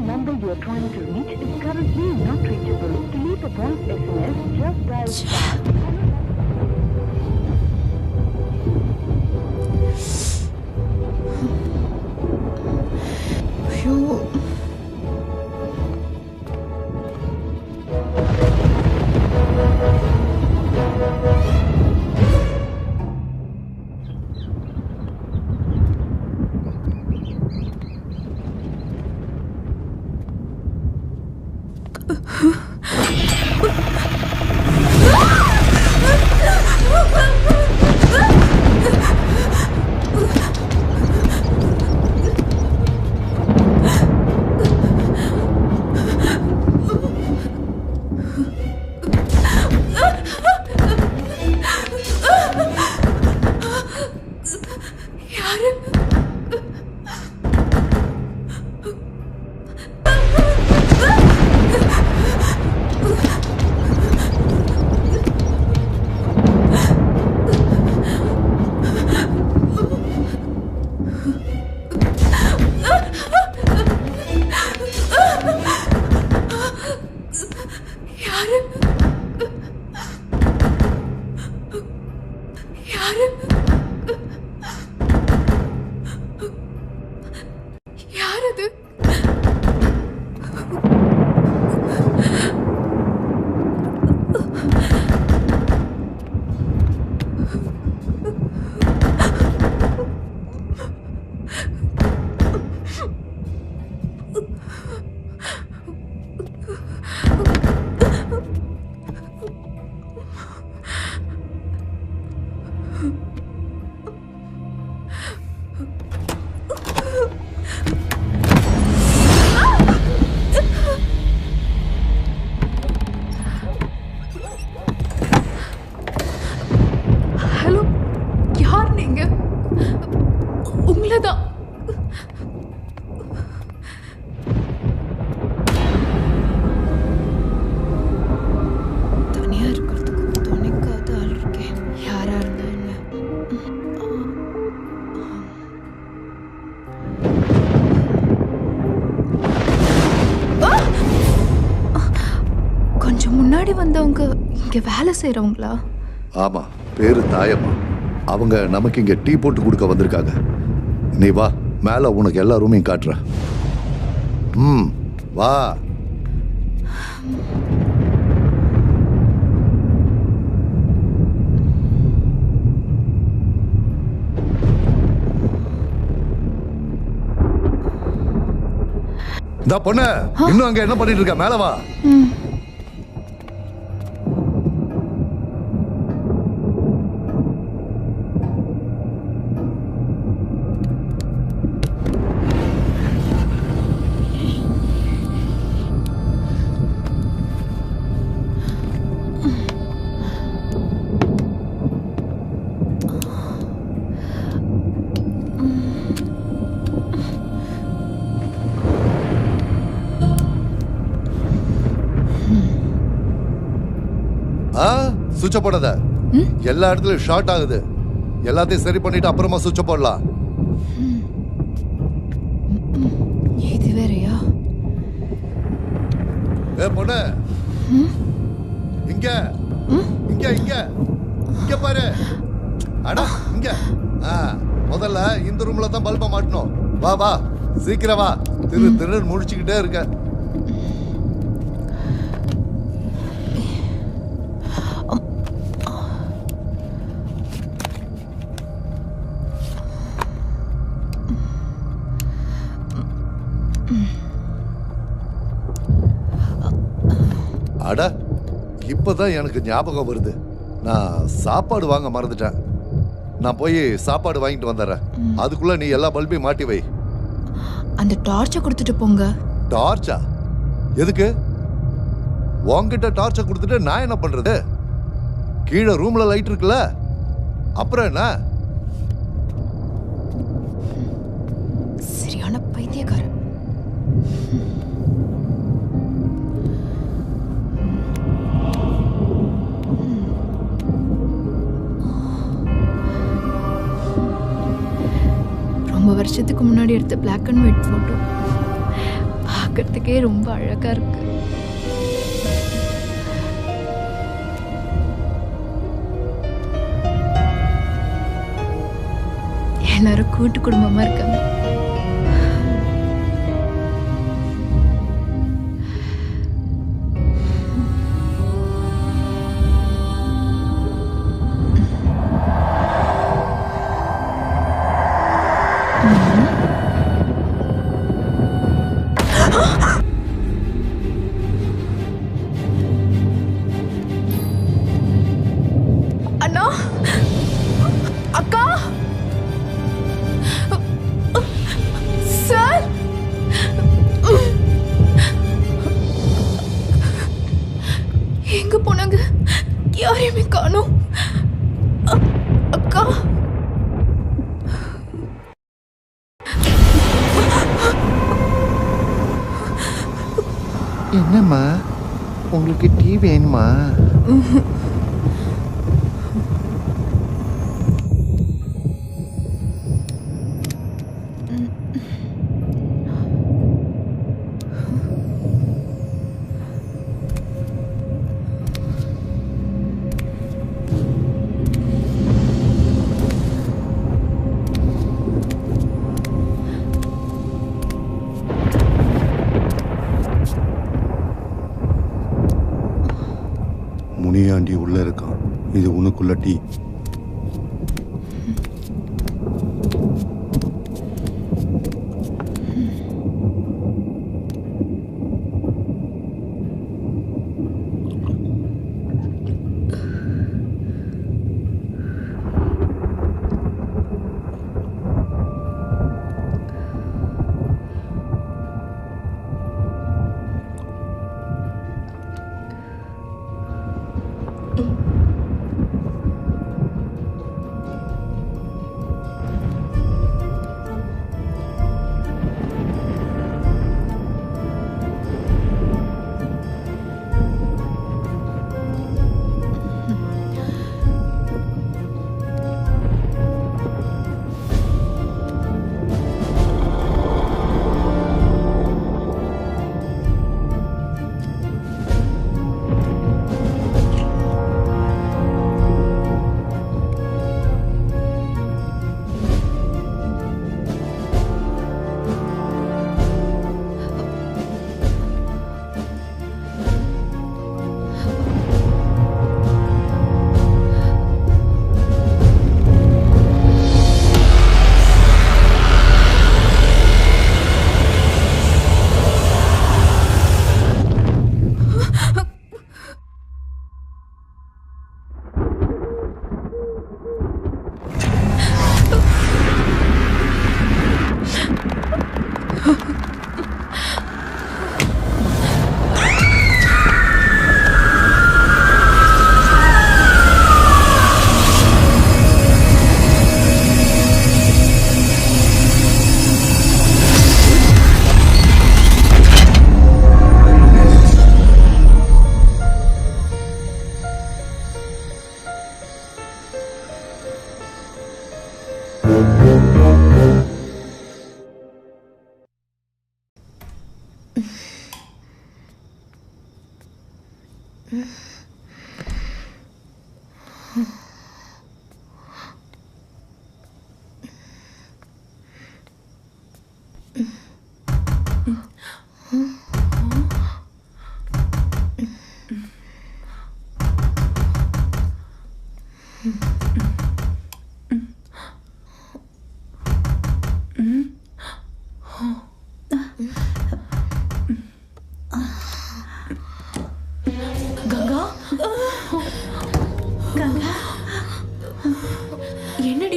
number you are trying to reach is currently not reachable. To leave a voice SMS, just dial star. முன்னாடி வந்தவங்க இங்க வேலை செய்யறவங்களா? ஆமா, பேரு தாயம்மா. அவங்க நமக்கு இங்க டீ போட்டு கொடுக்க வந்திருக்காங்க. நீ வா, மேல உனக்கு எல்லா ரூமையும் காட்டுறேன். வா. இந்த பொண்ணு இன்னும் அங்க என்ன பண்ணிட்டு இருக்க? மேல வா. சுவிட்ச போடாத. எல்லா இடத்துலயும் ஷார்ட் ஆகுது. எல்லாத்தையும் சரி பண்ணிட்டு அப்புறமா சுவிட்ச போடலாம். இது வேறயா? பொண்ணு, இங்க இங்க இங்க இங்க பாரு. அடா இங்க. முதல்ல இந்த ரூம்ல தான் பல்ப மாட்டணும். வா வா சீக்கிரம் வா. திரு முடிச்சுக்கிட்டே இருக்க. அட இப்பதான் எனக்கு ஞாபகம் வருது. நான் சாப்பாடு வாங்க மறந்துட்டேன். நான் போய் சாப்பாடு வாங்கிட்டு வந்துடுறேன். அதுக்குள்ள நீ எல்லா பல்பையும் மாட்டி வை. அந்த டார்ச்சை கொடுத்துட்டு போங்க. டார்ச்சா? எதுக்கு? உன்கிட்ட டார்ச்சை கொடுத்துட்டு நான் என்ன பண்றது? கீழே ரூம்ல லைட் இருக்குல்ல, அப்புறம் என்ன? சரியான பைத்தியக்காரன். ரொம்ப வருஷத்துக்கு முன்னாடி எடுத்த பிளாக் அண்ட் ஒயிட் போட்டோ பார்க்கறதுக்கே ரொம்ப அழகா இருக்கு. எல்லாரும் கூட்டு குடும்பமா இருக்காங்க. அண்ணா, அக்கா, சார், எங்க போனாங்க? யாரையுமே காணோம். அக்கா, என்னம்மா உங்களுக்கு டீ வேணுமா? முனியாண்டி உள்ள இருக்கான். இது உனக்குள்ள டீ.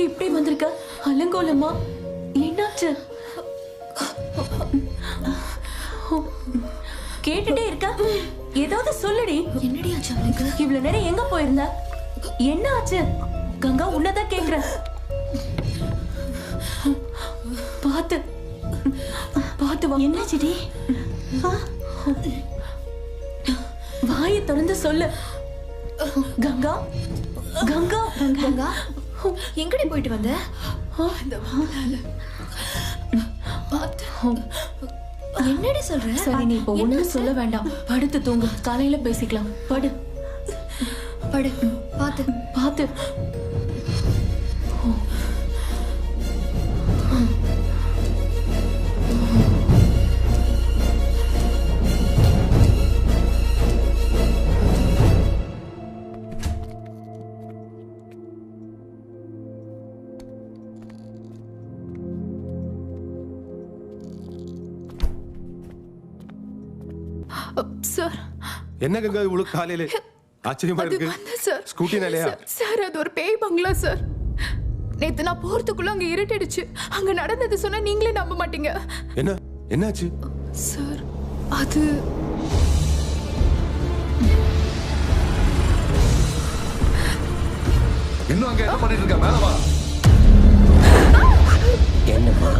இப்படி வந்திருக்க? அலங்கோலமா? என்னாச்சு? கேட்டுட்டே இருக்க, ஏதாவது சொல்லுடி. என்னடி ஆச்சு அவளுக்கு? இவ்வளவு நேரம் எங்க போயிருந்த? என்ன ஆச்சு? கங்கா உன்னதான் கேக்குறேன். பாத்து பாத்து வா. என்னாச்சுடி? வாயை திறந்து சொல்லு. கங்கா கங்கா கங்கா எங்கடி போயிட்டு வந்த? என்னடி சொல்ற? சரி, நீ இப்போ ஒண்ணும் சொல்ல வேண்டாம். படுத்து தூங்கு, காலையில பேசிக்கலாம். படு படு. பாத்து பாத்து. சார், என்ன கங்கா இவ்வளவு காலையில ஆச்சரியமா இருக்கு? சார் ஸ்கூட்டினாலயா? சார், அது ஒரு பேய் பங்களா சார். நேத்து நான் போறதுக்குள்ள அங்க இருட்டிடுச்சு. அங்க நடந்தது சொன்னா நீங்களே நம்ப மாட்டீங்க. என்னாச்சு சார்? அது இன்னும் அங்க என்ன பண்ணிட்டு இருக்க? மேல வா. என்னம்மா?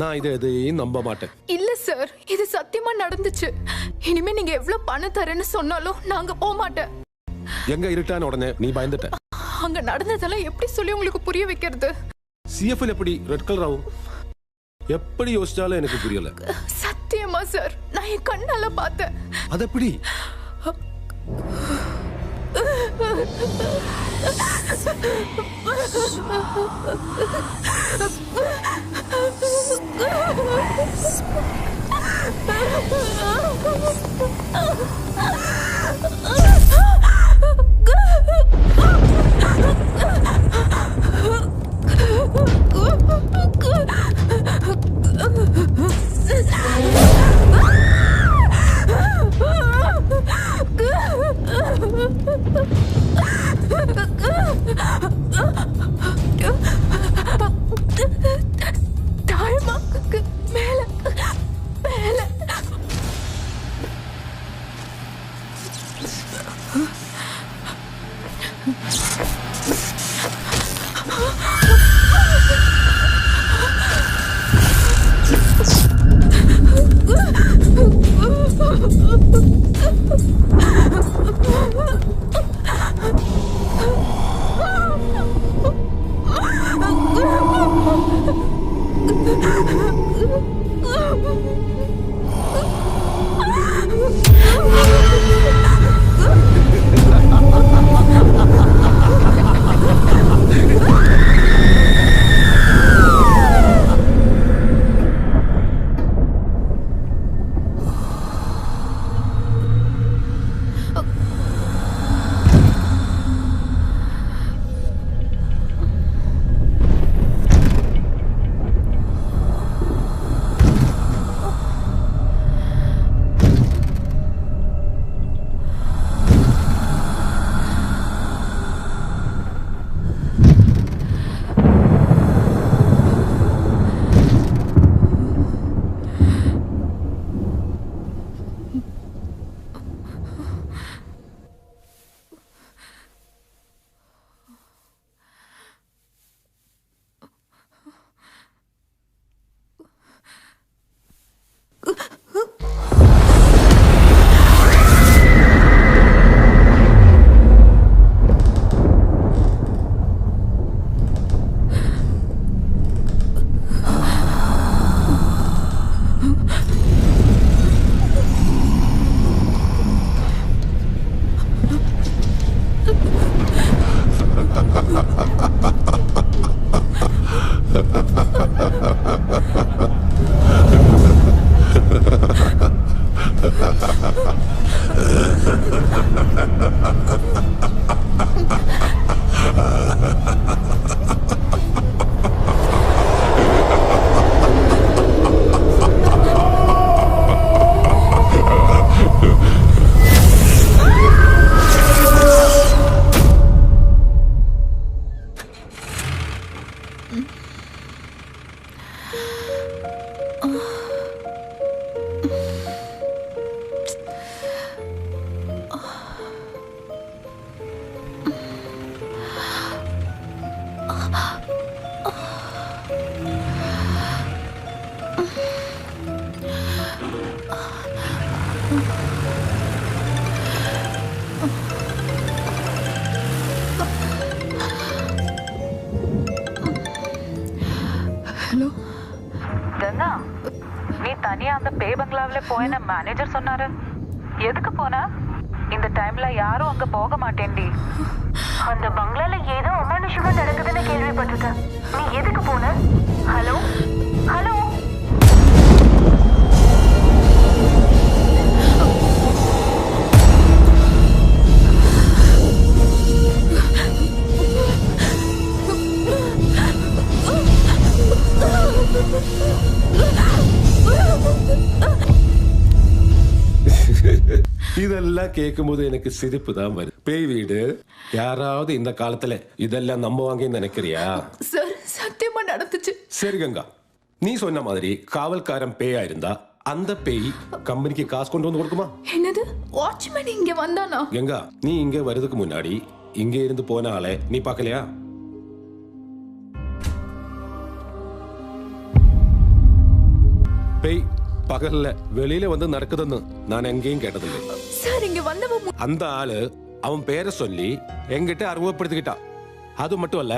நான் இதை எதையும் நம்ப மாட்டேன். இல்ல சார், இது சத்தியமா நடந்துச்சு. இனிமே நீங்க எவ்வளவு பணம் தரேன்னு சொன்னாலும் நாங்க போக மாட்டேன். எங்க இருட்டான உடனே நீ பயந்துட்ட. அங்க நடந்ததெல்லாம் எப்படி சொல்லி உங்களுக்கு புரிய வைக்கிறது? சிஎஃப்எல் எப்படி ரெட் கலர் ஆகும்? எப்படி யோசிச்சாலும் எனக்கு புரியல. சத்தியமா சார், நான் என் கண்ணால பார்த்தேன். அது எப்படி? தாய்மாக்கு மேல மேல தனியா அந்த பே பங்களாவில போயின மேனேஜர் சொன்னாரு. எதுக்கு போன? இந்த டைம்ல யாரும் அங்க போக மாட்டேன்டி. அந்த பங்களால ஏதோ அமானுஷமா நடக்குதுன்னு கேள்விப்பட்டிருக்கேன். நீ எதுக்கு போன? Hello hello. இதெல்லாம் கேட்கும்போது எனக்கு சிரிப்பு தான் வருது. பேய் வீடு யாராவது இந்த காலத்துல இதெல்லாம் நம்புவாங்கன்னு நினைக்கிறியா? சார் சத்தியமா நடந்துச்சு. சரி கங்கா, நீ சொன்ன மாதிரி காவல்காரன் பேயா இருந்தா அந்த பேய் கம்பெனிக்கு காசு கொண்டு வந்து கொடுக்குமா? என்னது? வாட்ச்மேன் இங்க வந்தானா? கங்கா, நீ இங்க வரதுக்கு முன்னாடி இங்க இருந்து போன ஆளை நீ பார்க்கலையா? பேய் பகல்ல வெளியில வந்து நடக்குதுன்னு நான் எங்கேயும் கேட்டதில்லை. சார் இங்க வந்தவன் அந்த ஆளு அவன் பேரை சொல்லி என்கிட்ட அறிமுகப்படுத்திக்கிட்டான். அது மட்டும் அல்ல,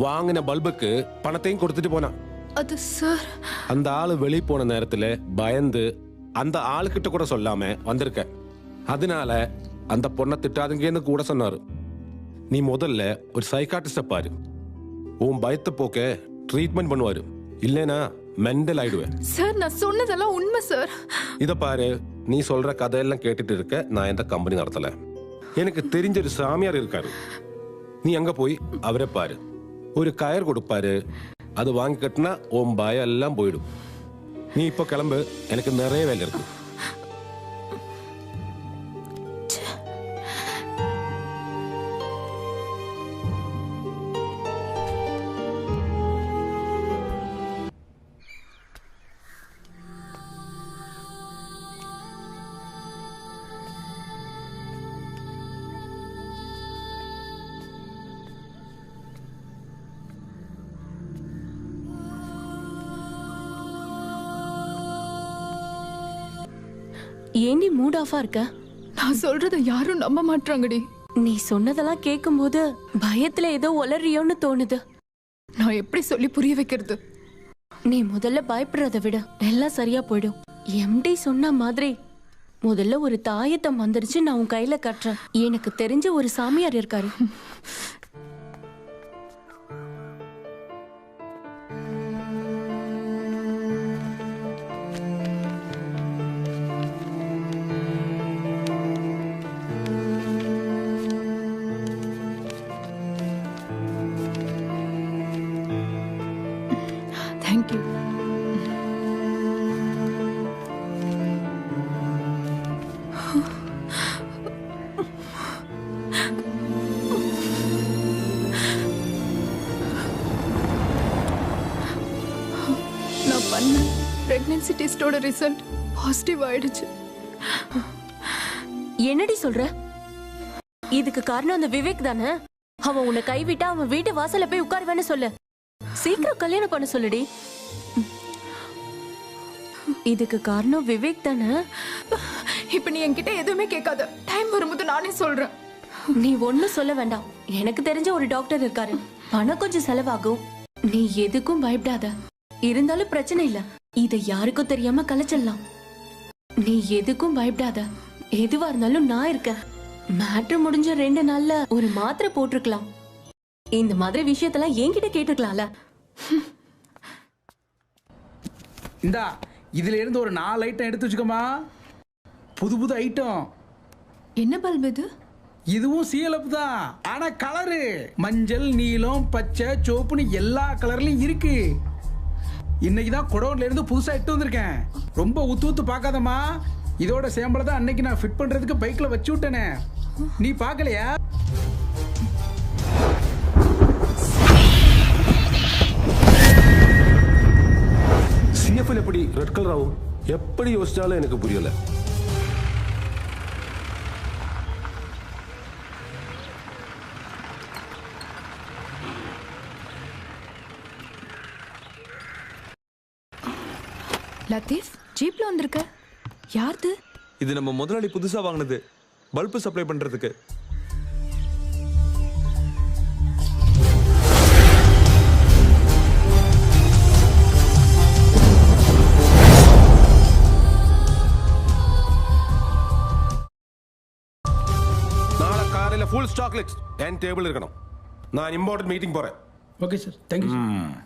வாங்கின பல்புக்கு பணத்தையும் கொடுத்துட்டு போனான். அது சார், அந்த ஆளு வெளியே போன நேரத்துல பயந்து அந்த ஆளுகிட்ட கூட சொல்லாம வந்திருக்க. அதனால அந்த பொண்ணை திட்டாதுங்கன்னு கூட சொன்னாரு. நீ முதல்ல ஒரு சைக்காட்டிஸ்ட பாரு. உன் பயத்தை போக்க ட்ரீட்மெண்ட் பண்ணுவாரு. இல்லைனா மெண்டல் ஆயிடுவேன். சார் நான் சொன்னதெல்லாம் உண்மை சார். இத பாரு, நீ சொல்ற கதையெல்லாம் கேட்டுட்டு இருக்க. நான் எந்த கம்பெனி நடத்தல. எனக்கு தெரிஞ்ச ஒரு சாமியார் இருக்காரு. நீ அங்க போய் அவரை பாரு. ஒரு கயர் கொடுப்பாரு. அது வாங்கி கட்டினா உன் பயம் எல்லாம் போயிடும். நீ இப்ப கிளம்பு, எனக்கு நிறைய வேலை இருக்கு. ஏண்டி மூட் ஆஃபா இருக்க? நான் சொல்றத யாரும் நம்ப மாட்டாங்கடி. நீ சொன்னதெல்லாம் கேட்கும்போது பயத்துல ஏதோ உளறியோன்னு தோணுது. நான் எப்படி சொல்லி புரிய வைக்கிறது? நீ முதல்ல பயப்படுறத விட எல்லாம் சரியா போயிடும். எம்டி சொன்ன மாதிரி முதல்ல ஒரு தாயத்தை மந்திரிச்சு நான் உன் கையில கட்டுறேன். எனக்கு தெரிஞ்ச ஒரு சாமியார் இருக்காரு. தேங்க்யூ. நான் பண்ண பிரெக்னன்சி டெஸ்டோட ரிசல்ட் பாசிட்டிவ் ஆயிடுச்சு. என்னடி சொல்ற? இதுக்கு காரணம் அந்த விவேக் தானே? அவன் உன்னை கைவிட்டா அவன் வீட்டு வாசல்ல போய் உட்காருவேன்னு சொல்லு. சீக்கிரம் கல்யாணம் பண்ண சொல்லுடி. இதுக்கு காரணம் விவேக் தானே? இப்ப நீ என்கிட்ட எதுவுமே கேட்காத. டைம் வரும்போது நானே சொல்றேன். நீ ஒன்னும் சொல்ல வேண்டாம். எனக்கு தெரிஞ்ச ஒரு டாக்டர் இருக்காரு. பணம் கொஞ்சம் செலவாகும். நீ எதுக்கும் பயப்படாத. இருந்தாலும் பிரச்சனை இல்ல. இதை யாருக்கும் தெரியாம கலைச்சிடலாம். நீ எதுக்கும் பயப்படாத. எதுவா இருந்தாலும் நான் இருக்கேன். மேட்ரு முடிஞ்ச 2 நாள்ல ஒரு மாத்திரை போட்டிருக்கலாம். இந்த மாதிரி விஷயத்தெல்லாம் என்கிட்ட கேட்டுக்கலாம்ல. இந்தா இதுல இருந்து ஒரு 4 ஐட்டம் எடுத்து வச்சுக்கோமா. புது ஐட்டம். என்ன பல்பு இது? இதுவும் சீலப்பு தான். ஆனா கலரு மஞ்சள், நீலம், பச்சை, சிவப்புன்னு எல்லா கலர்லயும் இருக்கு. இன்னைக்கு தான் குடோன்ல இருந்து புதுசா இட்டு வந்திருக்கேன். ரொம்ப ஊத்து பார்க்காதம்மா. இதோட சேம்பளை தான் அன்னைக்கு நான் ஃபிட் பண்றதுக்கு பைக்ல வச்சு விட்டேனே. நீ பார்க்கலையா? சிஎஃப்எல் எப்படி ரெட் கலர் ஆகும்? எப்படி யோசிச்சாலும் எனக்கு புரியல. லத்தீப் ஜீப்ல வந்திருக்க. யாருது? இது நம்ம முதலாளி புதுசா வாங்கினது, பல்பு சப்ளை பண்றதுக்கு. என் டேபிள் இருக்கணும். நான் இம்பார்ட்டன்ட் மீட்டிங் போறேன். Okay sir, thank you sir.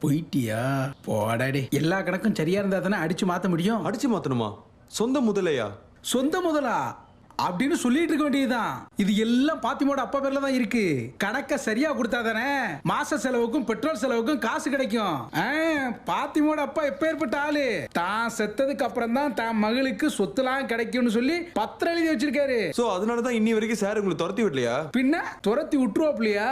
போயிட்டியா? போடாடே. எல்லா கணக்கும் சரியா இருந்தா தானே அடிச்சு மாத்த முடியும். அடிச்சு மாத்தணுமா? சொந்த முதலையா? சொந்த முதலா அப்படின்னு சொல்லிட்டு இருக்க வேண்டியதுதான். இது எல்லாம் பாத்திமோட அப்பா பேர்ல தான் இருக்கு. கணக்க சரியா கொடுத்தா தானே மாச செலவுக்கும் பெட்ரோல் செலவுக்கும் காசு கிடைக்கும். பாத்திமோட அப்பா எப்பேற்பட்ட ஆளு, தான் செத்ததுக்கு அப்புறம் தான் தான் மகளுக்கு சொத்துலாம் கிடைக்கும்னு சொல்லி பத்திரம் எழுதி வச்சிருக்காரு. சோ அதனாலதான் இன்னி வரைக்கும் சார் உங்களை துரத்தி விடலையா? பின்ன துரத்தி விட்டுருவாப்லையா?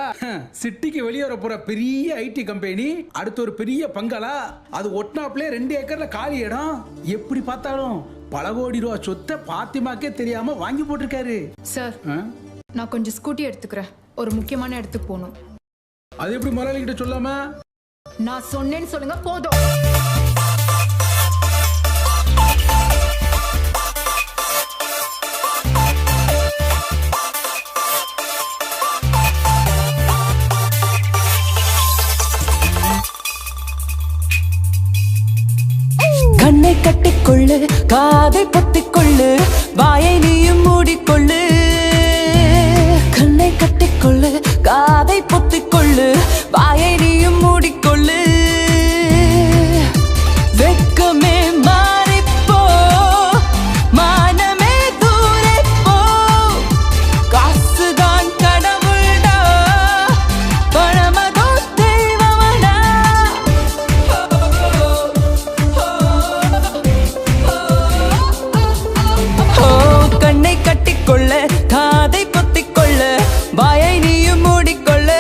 சிட்டிக்கு வெளியே வர போற பெரிய ஐடி கம்பெனி, அடுத்து ஒரு பெரிய பங்களா, அது ஒட்டினாப்லயே 2 ஏக்கர்ல காலி இடம். எப்படி பார்த்தாலும் பல கோடி ரூபா சொத்தை பாத்திமாக்கே தெரியாம வாங்கி போட்டிருக்காரு. சார், நான் கொஞ்சம் ஸ்கூட்டி எடுத்துக்கிறேன். ஒரு முக்கியமான இடத்துக்கு போகணும். அது எப்படி முதலாளி கிட்ட சொல்லாம? நான் சொன்னேன்னு சொல்லுங்க போதும். கண்ணை கட்டிக்கொள்ளு, காதை பொத்திக்கொள்ளு, வாயை நீயும் மூடிக்கொள்ளு. கண்ணை கட்டிக்கொள்ளு, காதை பொத்திக்கொள்ளு, வாயை நீயும் மூடிக்கொள்ளு. வெட்கமே மாறிப்போ, மானமே தூரப்போ, காசுதான் கடவுள்டா, பணமதோ தெய்வமடா. கண்ணை கட்டிக்கொள்ள, காதை பொத்திக்கொள்ள, வாயை நீயும் மூடிக்கொள்ள.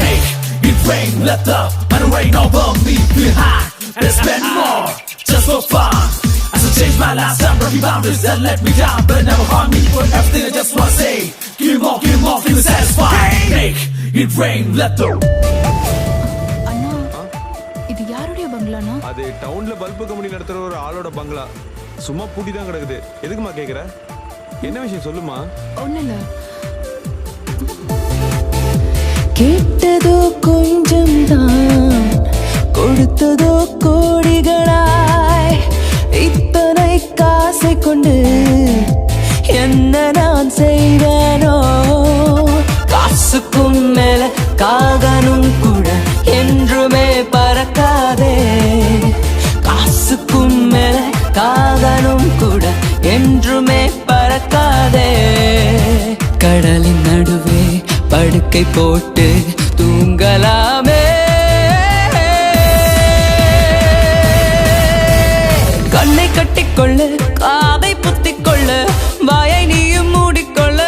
Make it rain, let the rain over me behind and spend more just for fun. As I change my last time, broken boundaries that let me down, but never harm me. For everything I just wanna say, give me more, feel me satisfied. Make it rain, let the. இது யாருடைய பங்களானா? அது டவுன்ல பல்பு கம்பெனி நடத்துற ஒரு ஆளோட பங்களா. சும்மா பூட்டி தான் கிடக்குது. எதுக்குமா கேக்குற? என்ன விஷயம் சொல்லுமா? ஒண்ணு இல்ல. கேட்டதோ கொஞ்சம் தான், கொடுத்ததோ கோடிகளாய். இத்தனை காசை கொண்டு என்ன நான் செய்வேனோ? காசுக்கும் மேல காகனும் கூட என்றுமே பறக்காதே. காசுக்கும் மேல காகனும் கூட என்றுமே பறக்காதே. கடலின் நடுவே படுக்கை போட்டு தூங்கலாமே. கண்ணை கட்டிக்கொள்ளு, காதை புத்திக்கொள்ளு, வாயை நீயும் மூடிக்கொள்ள.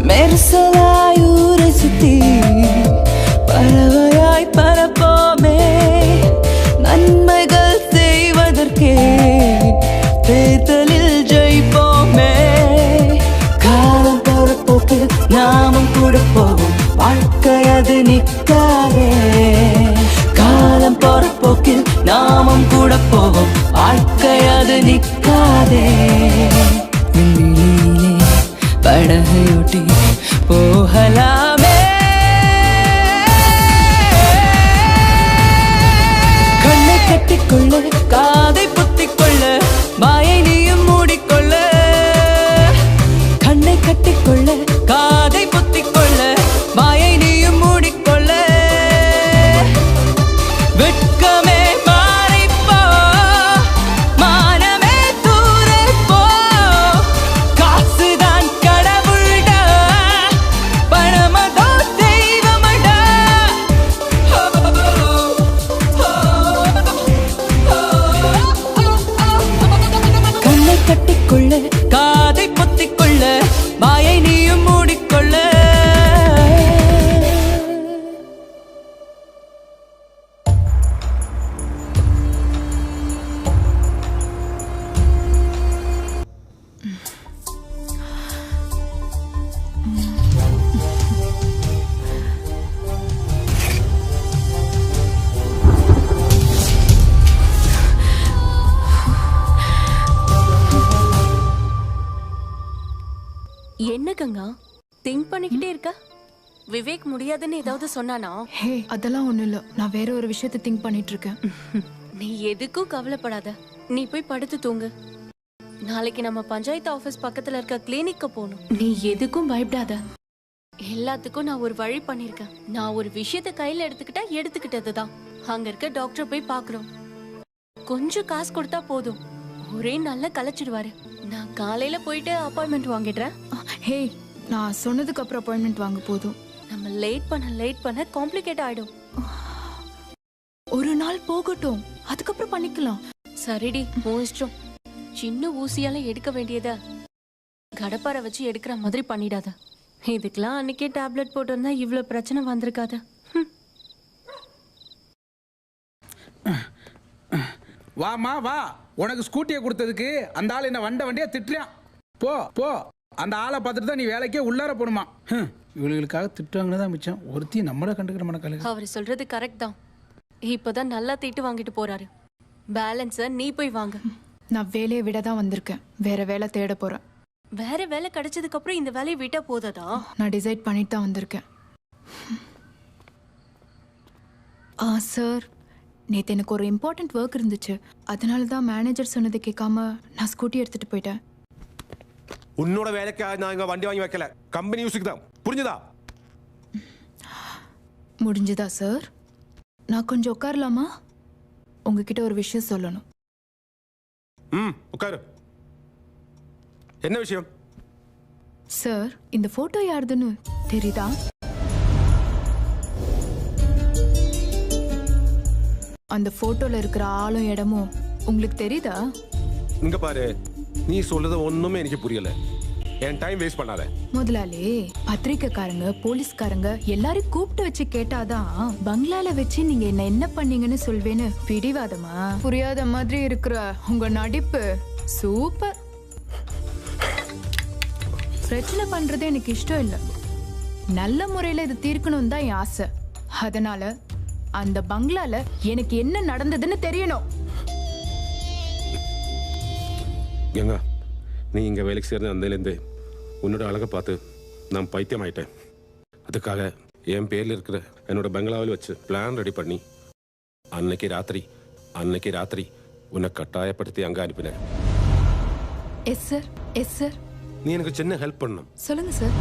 மெர்சலாய் ஊரை சுத்தி பறவையாய் பரப்போமே. நன்மைகள் செய்வதற்கே தேர்தலில் ஜெயிப்போமே. காலம் போற போக்கில் நாமும் கூட போவோம், வாழ்க்கை அது நிற்காதே. காலம் போற போக்கில் நாமும் கூட போவோம், வாழ்க்கை அது நிற்காதே. படகையொட்டி போகலாமே. கண்ணை கட்டிக்கொள்ள, காதை புத்திக்கொள்ள, வாயை நீயும் மூடிக்கொள்ள. கண்ணை கட்டிக்கொள்ள, காதை புத்திக்கொள்ள, வாயை நீயும் மூடிக்கொள்ள. வெட்கமே மாறிப்போ, மானமே தூரப்போ, காசுதான் கடவுள்டா, என்ன கங்கா திங்க் பண்ணிக்கிட்டே இருக்க? விவேக் முடியாதுன்னு ஏதாவது சொன்னானா? ஹே அதெல்லாம் ஒண்ணும் இல்ல, நான் வேற ஒரு விஷயத்தை திங்க் பண்ணிட்டு இருக்கேன். நீ எதுக்கும் கவலைப்படாத, நீ போய் படுத்து தூங்கு. நாளைக்கு நம்ம பஞ்சாயத்து ஆபீஸ் பக்கத்துல இருக்க கிளினிக்கு போகணும். நீ எதுக்கும் பயப்படாத, எல்லாத்துக்கும் நான் ஒரு வழி பண்ணிருக்கேன். நான் ஒரு விஷயத்த கையில எடுத்துக்கிட்டதுதான். அங்க இருக்க டாக்டர் போய் பாக்குறோம். கொஞ்சம் காசு கொடுத்தா போதும், ஒரே நல்லா கலைச்சிடுவாரு. நான் காலையில போயிட்டு அப்பாயின்மெண்ட் வாங்கிடுறேன். ஹே நான் சொன்னதுக்கு அப்புறம் அப்பாயின்மெண்ட் வாங்க போதும். நம்ம லேட் பண்ண காம்ப்ளிகேட் ஆயிடும். ஒரு நாள் போகட்டும், அதுக்கப்புறம் பண்ணிக்கலாம். சரிடி, உன் இஷ்டம். சின்ன ஊசியால எடுக்க வேண்டியத கடப்பாரை வச்சு எடுக்கிற மாதிரி பண்ணிடாத. இதுக்கெல்லாம் அன்னைக்கே டேப்லெட் போட்டிருந்தா இவ்வளவு பிரச்சனை வந்திருக்காது. வாமா வா, உனக்கு ஸ்கூட்டியை கொடுத்ததுக்கு அந்த ஆள் என்ன வண்டியா திட்டுறான். போ போ, அந்த ஆளை பார்த்துட்டு தான் நீ வேலைக்கே உள்ளார போடுமா. இவளுகளுக்காக திட்டுவாங்கன்னு மிச்சம், ஒருத்தி நம்மள கண்டுக்கிற மனக்கலை. அவர் சொல்றது கரெக்ட் தான். இப்பதான் நல்லா திட்டு வாங்கிட்டு போறாரு. பேலன்ஸ நீ போய் வாங்க. நான் வேலையை விட தான் வந்திருக்கேன், வேற வேலை தேட போறேன். வேற வேலை கிடைச்சதுக்கு அப்புறம் இந்த வேலையை விட்டா போதாதா? நான் டிசைட் பண்ணிட்டு தான் வந்திருக்கேன். சார், நேற்று எனக்கு ஒரு இம்பார்ட்டன்ட் ஒர்க் இருந்துச்சு, அதனால தான் மேனேஜர் சொன்னதை கேட்காம நான் ஸ்கூட்டி எடுத்துட்டு போயிட்டேன். உன்னோட வேலைக்காக நான் இங்க வண்டி வாங்கி வைக்கல, கம்பெனி யூஸுக்கு தான். புரிஞ்சுதா? முடிஞ்சுதா சார்? நான் கொஞ்சம் உட்காரலாமா? உங்ககிட்ட ஒரு விஷயம் சொல்லணும். உட்காரு. என்ன விஷயம்? சார், இந்த போட்டோ யாருதுன்னு தெரியுதா? அந்த போட்டோல இருக்கிற ஆளும் இடமும் உங்களுக்கு தெரியுதா? இங்க பாரு, நீ சொல்றது ஒண்ணுமே எனக்கு புரியல. என் டைம் வேஸ்ட் பண்ணாத. முதலாளி, பத்திரிக்கைக்காரங்க, போலீஸ்காரங்க எல்லாரையும் கூப்பிட்டு வச்சு கேட்டாதான் பங்களால வச்சு நீங்க என்ன பண்ணீங்கன்னு சொல்வேன்னு பிடிவாதமா? புரியாத மாதிரி இருக்கிற உங்க நடிப்பு சூப்பர். பிரச்சனை பண்றது எனக்கு இஷ்டம் இல்ல, நல்ல முறையில இது தீர்க்கணும் தான் என் ஆசை. அதனால அந்த பங்களால எனக்கு என்ன நடந்ததுன்னு தெரியணும். எங்க நீ இங்க வேலைக்கு சேர்ந்த அந்தலேருந்து உன்னோட அழகை பார்த்து நான் பைத்தியம் ஆயிட்டேன். அதுக்காக என் பேர்ல இருக்கிற என்னோட பங்களாவில் வச்சு பிளான் ரெடி பண்ணி அன்னைக்கு ராத்திரி உன்னை கட்டாயப்படுத்தி அங்க அனுப்பினேன். Yes sir, yes sir. நீ எனக்கு சின்ன ஹெல்ப் பண்ணணும். சொல்லுங்க சார்.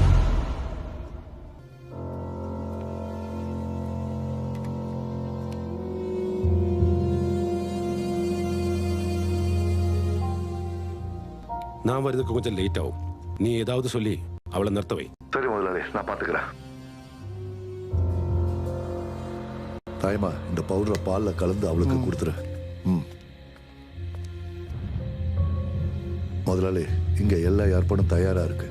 நான் வரதுக்கு கொஞ்சம் லேட் ஆகும், நீ ஏதாவது சொல்லி அவளை நிறுத்த வை. சரி முதலாளி, நான் பாத்துக்கிறேன். தாயமா, இந்த பவுடரை பால்ல கலந்து அவளுக்கு கொடுத்துரு. முதலாளி, இங்க எல்லா ஏற்பாடும் தயாரா இருக்கு.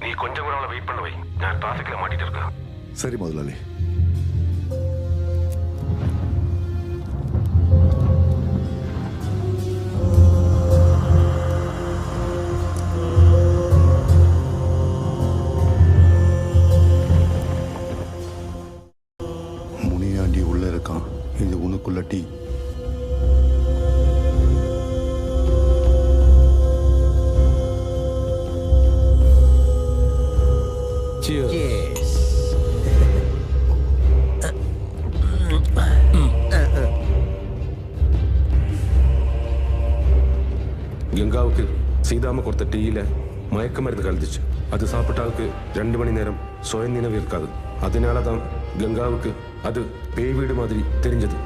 நீ கொஞ்சம் கூட அவளை வெயிட் பண்ண வை, நான் டிராஃபிக்ல மாட்டிட்டு இருக்கேன். சரி முதலாளி. முனியாண்டி உள்ள இருக்கான், இது உனக்குள்ள டீ. Cheers. கங்காவுக்கு சீதாம கொடுத்த டீயில மயக்க மருந்து கலந்துச்சு. அது சாப்பிட்டாவுக்கு 2 மணி நேரம் சுய நினைவு இருக்காது. அதனாலதான் கங்காவுக்கு அது பேய் வீடு மாதிரி தெரிஞ்சது.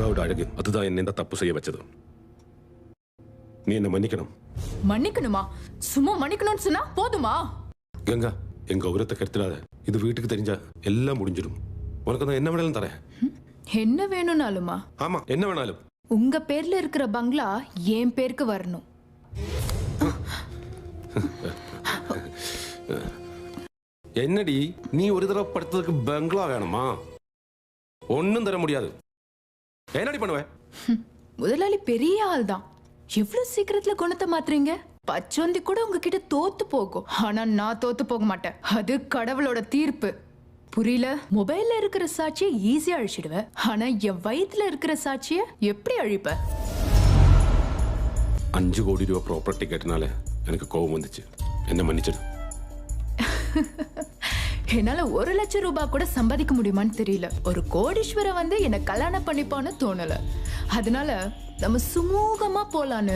கங்காவோட அழகு அதுதான் என்ன இந்த தப்பு செய்ய வச்சது. நீ என்ன மன்னிக்கணும். மன்னிக்கணுமா? சும்மா மன்னிக்கணும்னு சொன்னா போதுமா? கங்கா, எங்க கௌரவத்தை கெடுத்துடாத. இது வீட்டுக்கு தெரிஞ்சா எல்லாம் முடிஞ்சிடும். உனக்கு நான் என்ன வேணாலும் தரேன். என்ன வேணும்னாலுமா? ஆமா, என்ன வேணாலும். உங்க பேர்ல இருக்கிற பங்களா என் பேருக்கு வரணும். என்னடி நீ ஒரு தடவை படுத்ததுக்கு பங்களா வேணுமா? ஒன்னும் தர முடியாது. என்னடி பண்ணுவ? முதலாளி பெரிய ஆள் தான். எவ்வளவு சீக்கிரத்துல குணத்தை மாத்துறீங்க? பச்சோந்தி கூட உங்ககிட்ட தோத்து போகும். ஆனா நான் தோத்து போக மாட்டேன். அது கடவுளோட தீர்ப்பு. புரியல? மொபைல்ல இருக்கிற சாட்சியை ஈஸியா அழிச்சிடுவேன். ஆனா என் வயித்துல இருக்கிற சாட்சிய எப்படி அழிப்ப? 5 கோடி ரூபாய் ப்ராப்பர்ட்டி கேட்டனால எனக்கு கோபம் வந்துச்சு. என்ன மன்னிச்சிடு. என்னால 1 லட்சம் ரூபாய் கூட சம்பாதிக்க முடியுமான்னு தெரியல. ஒரு கோடீஸ்வரன் வந்து என்ன கல்யாணம் பண்ணிப்பான்னு தோணல. அதனால நம்ம சுமூகமா போலான்னு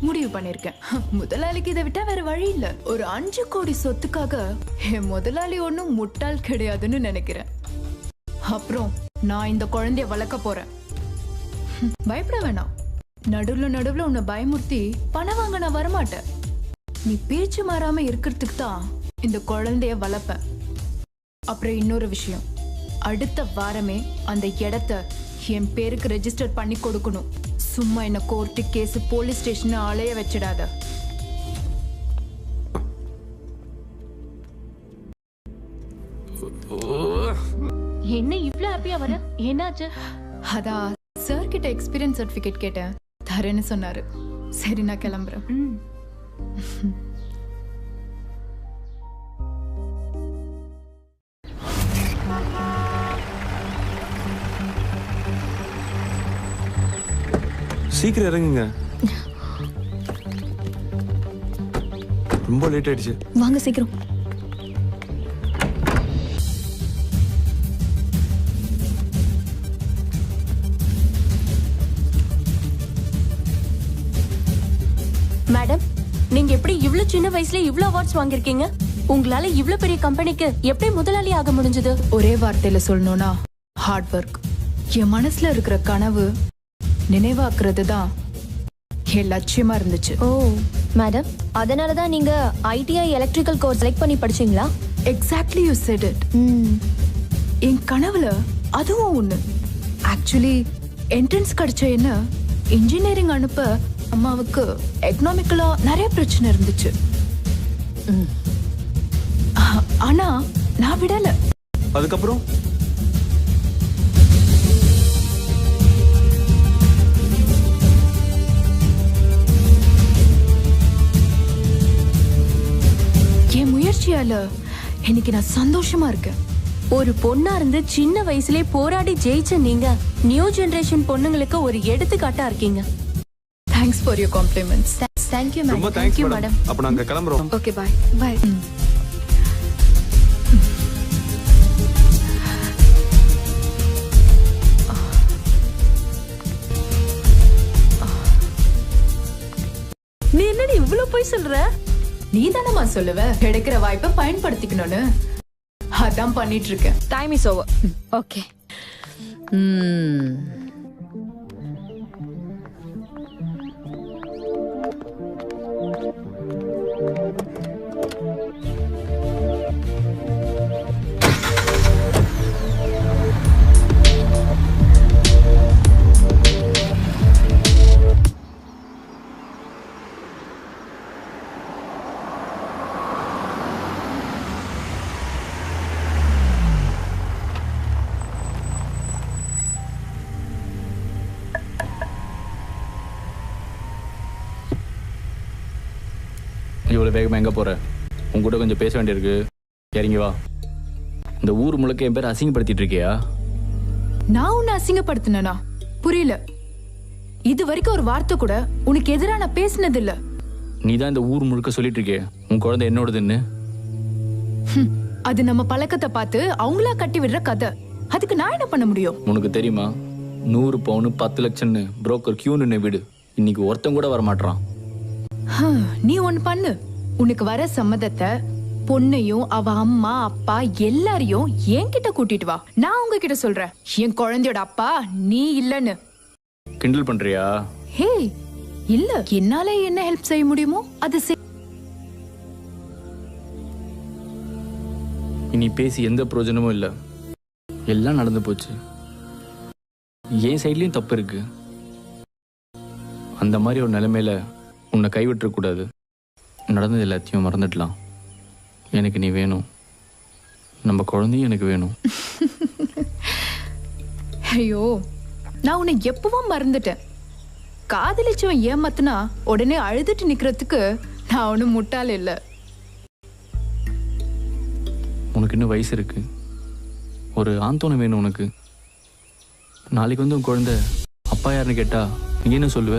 முடிவு பண்ணிருக்கேன். முதலாளிக்கு இதை விட்டா வேற வழி இல்ல. ஒரு 5 கோடி சொத்துக்காக என் முதலாளி ஒன்னும் முட்டாள் கிடையாதுன்னு நினைக்கிறேன். அப்புறம் நான் இந்த குழந்தைய வளர்க்க போறேன். பயப்பட வேணாம். நடுவுல உன்னை பயமுறுத்தி பணம் வாங்க நான் வரமாட்டேன். நீ பேச்சு மாறாம இருக்கிறதுக்கு தான் இந்த குழந்தைய வளர்ப்பேன். அப்புறம் இன்னொரு விஷயம், அடுத்த வாரமே அந்த இடத்த என் பேருக்கு ரெஜிஸ்டர் பண்ணி கொடுக்கணும். சும்மா என்ன கோர்ட்டு கேஸ் போலீஸ் ஸ்டேஷன் அலைய வச்சிடாத. என்ன இவ்ளோ ஹாப்பியா வர? என்னாச்சு? அதான் சார் கிட்ட எக்ஸ்பீரியன்ஸ் சர்டிபிகேட் கேட்டேன், தரேன்னு சொன்னாரு. சரி நான் கிளம்புறேன். சீக்கிரம் இறங்குங்க, ரொம்ப லேட் ஆயிடுச்சு. வாங்க சீக்கிரம். மேடம், நீங்க எப்படி இவ்ளோ சின்ன வயசுல இவ்ளோ அவார்ட்ஸ் வாங்கிருக்கீங்க? உங்களால இவ்ளோ பெரிய கம்பெனிக்கு எப்படி முதலாளி ஆக முடிஞ்சது? ஒரே வார்த்தையில சொல்லணும்னா ஹார்ட் ஒர்க். என் மனசுல இருக்கிற கனவு நினைவாக்குறது தான் என் லட்சியமா இருந்துச்சு. ஓ மேடம், அதனால தான் நீங்க ஐடிஐ எலக்ட்ரிக்கல் கோர்ஸ் செலக்ட் பண்ணி படிச்சீங்களா? Exactly, you said it. என் கனவுல அதுவும் ஒண்ணு. ஆக்சுவலி என்ட்ரன்ஸ் கிடைச்ச என்ன இன்ஜினியரிங் அனுப்ப அம்மாவுக்கு எக்கனாமிக்கலா நிறைய பிரச்சனை இருந்துச்சு. ஆனா நான் விடல. அதுக்கப்புறம் என் முயற்சியால இன்னைக்கு நான் சந்தோஷமா இருக்கேன். ஒரு பொண்ணா இருந்து சின்ன வயசுலயே போராடி ஜெயிச்ச நீங்க நியூ ஜெனரேஷன் பொண்ணுங்களுக்கு ஒரு எடுத்துக்காட்டா இருக்கீங்க. Thanks for your compliments. Thank you ரொம்ப மேடம். Thanks madam. அப்ப நாங்க கிளம்புறோம். Okay, bye bye. நீ என்னடி இவ்வளவு போய் சொல்ற? நீ தானமா சொல்லுவ கிடைக்கிற வாய்ப்பை பயன்படுத்திக்கணும்னு. அதான் பண்ணிட்டு இருக்கேன். Time is over. ஓகே. இவ்வளோ வேகமாக எங்கே போகிற? உங்ககிட்ட கொஞ்சம் பேச வேண்டியிருக்கு. இறங்கி வா. இந்த ஊர் முழுக்க என் பேர் அசிங்கப்படுத்திட்டு இருக்கியா? நான் உன்னை அசிங்கப்படுத்தினா? புரியல. இது வரைக்கும் ஒரு வார்த்தை கூட உனக்கு எதிராக நான் பேசினது இல்ல. நீ தான் இந்த ஊர் முழுக்க சொல்லிட்டு இருக்கே உன் குழந்தை என்னோடதுன்னு. அது நம்ம பழக்கத்தை பார்த்து அவங்களா கட்டி விடுற கதை. அதுக்கு நான் என்ன பண்ண முடியும்? உனக்கு தெரியுமா, 100 பவுன் 10 லட்சம்னு புரோக்கர் கியூ நின்று வீடு இன்னைக்கு ஒருத்தன் கூட வரமாட்டான். நீ ஒண்ணு பண்ணு. உனக்கு வர சம்மதத்தை பொண்ணையும் அவ அம்மா அப்பா எல்லாரையும் என்கிட்ட கூட்டிட்டு வா. நான் உங்ககிட்ட சொல்றேன், என் குழந்தையோட அப்பா நீ இல்லன்னு. கிண்டல் பண்றியா? ஹே இல்ல, என்னால என்ன ஹெல்ப் செய்ய முடியுமோ அது இனி பேசி எந்த பிரயோஜனமும் இல்லை. எல்லாம் நடந்து போச்சு. என் சைட்லயும் தப்பு இருக்கு. அந்த மாதிரி ஒரு நிலைமையில உன்னை கைவிட்டுறக்கூடாது. நடந்தது எல்லாத்தையும் மறந்துடலாம். எனக்கு நீ வேணும். நம்ம குழந்தையும் எனக்கு வேணும். ஐயோ, நான் உன்னை எப்பவும் மறந்துட்டேன். காதலிச்சவன் ஏமாத்துனா உடனே அழுதுட்டு நிக்கிறதுக்கு நான் ஒன்னும் முட்டாள் இல்லை. உனக்கு இன்னும் வயசு இருக்கு. ஒரு ஆந்தோணம் வேணும் உனக்கு. நாளைக்கு வந்து உன் குழந்தை அப்பா யாருன்னு கேட்டா நீ என்ன சொல்லுவ?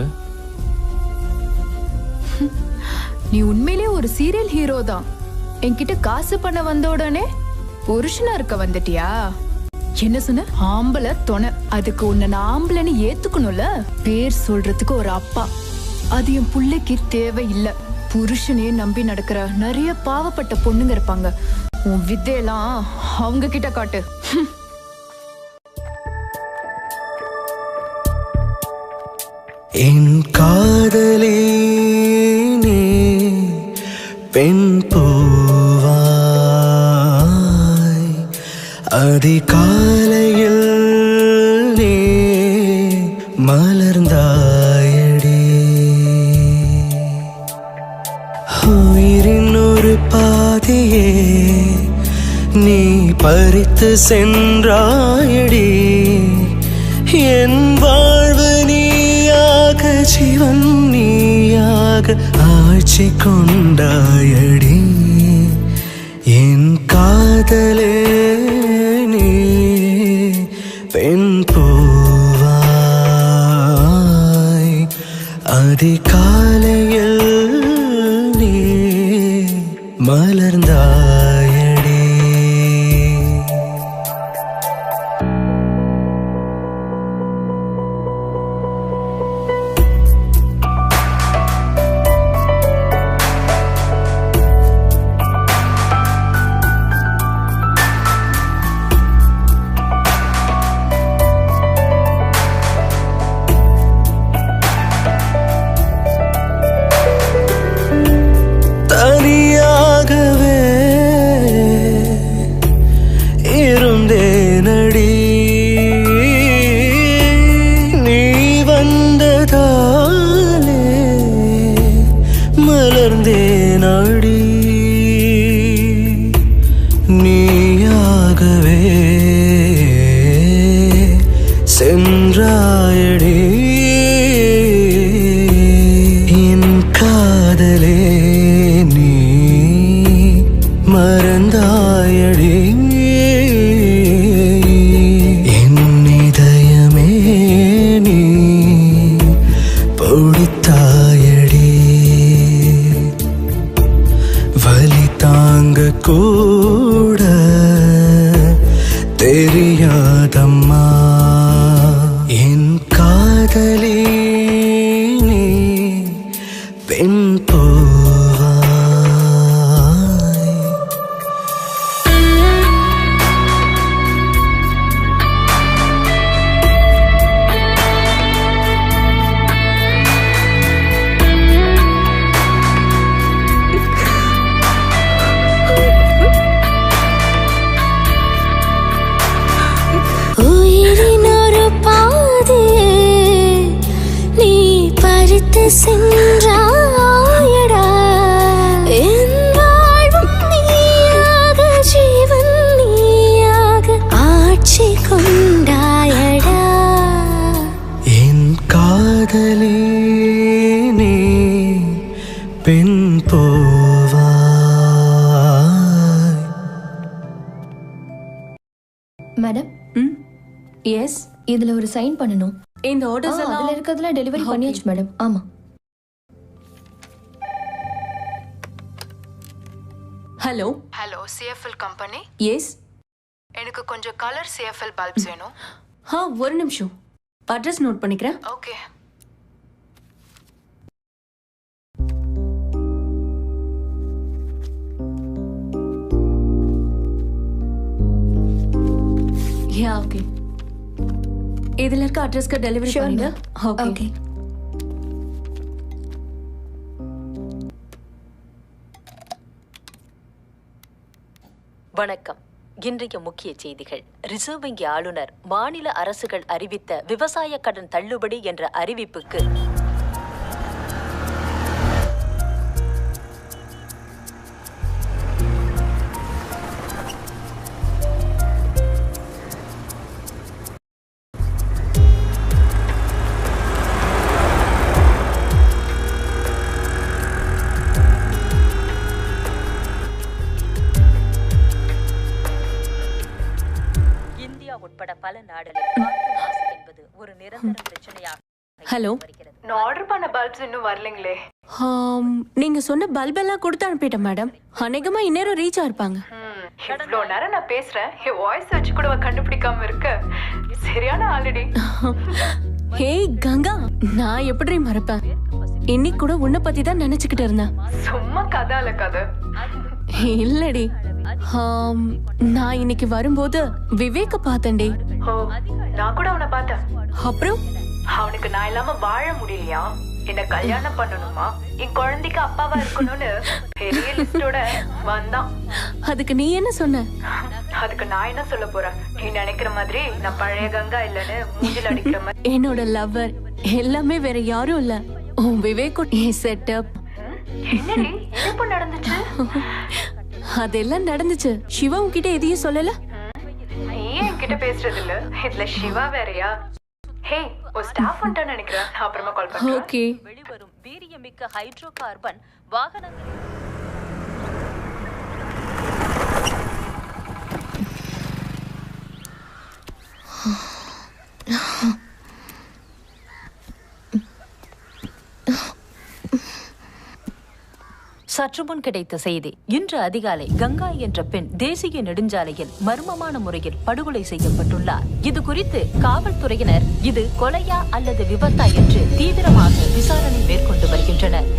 நீ உண்மையிலே ஒரு சீரியல் ஹீரோ தான். என்கிட்ட காசு பண்ண வந்த உடனே புருஷனா இருக்க வந்துட்டியா? என்ன சொன்ன? ஆம்பளை துணை. அதுக்கு உன்னை நான் ஆம்பளைன்னு ஏத்துக்கணும்ல. பேர் சொல்றதுக்கு ஒரு அப்பா, அது என் பிள்ளைக்கு தேவையில்லை. புருஷனையே நம்பி நடக்கிற நிறைய பாவப்பட்ட பொண்ணுங்க இருப்பாங்க. உன் வித்தையெல்லாம் அவங்க கிட்ட காட்டு. என் காதலே நீ பெண் பூவாய், அதிகாலையில் நீ மலர்ந்தாயடி. உயிரின் ஒரு பாதியே நீ பறித்து சென்றாயடி. என் வாழ்வு நீயாக, ஜீவன் நீயாக ஆட்சி கொண்டாயடி. என் காதலே நீ பெண் பூவாய், அதிகாலையில் நீ மலர்ந்தாயடி. தனியாகவே இருந்தேனடி. நீ வந்ததாலே மலர்ந்தேனடி. நீயாகவே சென்றாயடி. என் காதலே நீ மறந்தாயடி. என் இதயமே நீ பொடித்தாயடி. வலி தாங்க கூட தெரியாதம்மா. என் காதலே நீ பெண் பூவாய். உயிரின் ஒரு பாதியே நீ பறித்து சென்றாயடா. என் வாழ்வும் நீயாக, ஜீவன் நீயாக ஆட்சி கொண்டாயடா. என் காதலே நீ பெண் பூவாய். மேடம், எஸ், இதுல ஒரு சைன் பண்ணணும். இந்த ஆர்டர்ஸ் அதுல எல்லாம் இருக்கிறதுல டெலிவரி பண்ணியாச்சு மேடம். ஆமா. Hello hello, CFL company. Yes, எனக்கு கொஞ்சம் கலர் சிஎஃப்எல் பல்ப்ஸ் வேணும். ஒரு நிமிஷம், அட்ரஸ் நோட் பண்ணிக்கிறேன். ஓகே. Yeah, okay. இதுல இருக்க அட்ரஸ்க்கு டெலிவரி பண்ணுங்க. ஓகே. வணக்கம். இன்றைய முக்கிய செய்திகள். ரிசர்வ் வங்கி ஆளுநர் மாநில அரசுகள் அறிவித்த விவசாய கடன் தள்ளுபடி என்ற அறிவிப்புக்கு உட்பட பல நாடுகளில் காற்று மாசு என்பது ஒரு நிரந்தர பிரச்சனையாக. ஹலோ, நான் ஆர்டர் பண்ண பல்ப்ஸ் இன்னும் வரலங்களே. நீங்க சொன்ன பல்ப் எல்லாம் கொடுத்து அனுப்பிட்டேன் மேடம். அநேகமா இந்நேரம் ரீச் ஆயிருப்பாங்க. இவ்வளோ நேரம் நான் பேசுறேன், என் வாய்ஸ் வச்சு கூட கண்டுபிடிக்காம இருக்க. சரியான ஆல்ரெடி. ஹேய் கங்கா, நான் எப்படி மறப்பேன்? இன்னைக்கு கூட உன்னை பத்தி தான் நினைச்சுக்கிட்டு இருந்தேன். சும்மா கதால கதை இல்லடி, நான் இன்னைக்கு வரும்போது விவேக்க பார்த்தேன்டி. நான் கூட அவனை பார்த்தேன். அப்புறம் அவனுக்கு நான் இல்லாம வாழ முடியலையா, என்ன கல்யாணம் பண்ணணுமா, என் குழந்தைக்கு அப்பாவா இருக்கணும்னு பெரிய லிஸ்டோட வந்தான். அதுக்கு நீ என்ன சொன்ன? அதுக்கு நான் என்ன சொல்ல போறேன்? நீ நினைக்கிற மாதிரி நான் பழைய கங்கா இல்லன்னு மூஞ்சில அடிக்கிற மாதிரி. என்னோட லவ்வர் எல்லாமே வேற யாரும் இல்ல, உன் விவேக் செட்டப். என்னடி எப்ப நடந்துச்சு? அதெல்லாம் நடந்துச்சு. சிவா உன்கிட்ட எதையும் சொல்லல? நீ என்கிட்ட பேசுறது இல்ல, இதுல சிவா வேறயா? ஹே, ஒரு ஸ்டாஃப் வந்துட்டான்னு நினைக்கிறேன், அப்புறமா கால் பண்றேன். ஓகே. வெளிவரும் வீரியமிக்க ஹைட்ரோ கார்பன் வாகனங்கள் சற்று முன் கிடைத்த செய்தி. இன்று அதிகாலை கங்கா என்ற பெண் தேசிய நெடுஞ்சாலையில் மர்மமான முறையில் படுகொலை செய்யப்பட்டுள்ளார். இது குறித்து காவல்துறையினர் இது கொலையா அல்லது விபத்தா என்று தீவிரமாக விசாரணை மேற்கொண்டு வருகின்றனர்.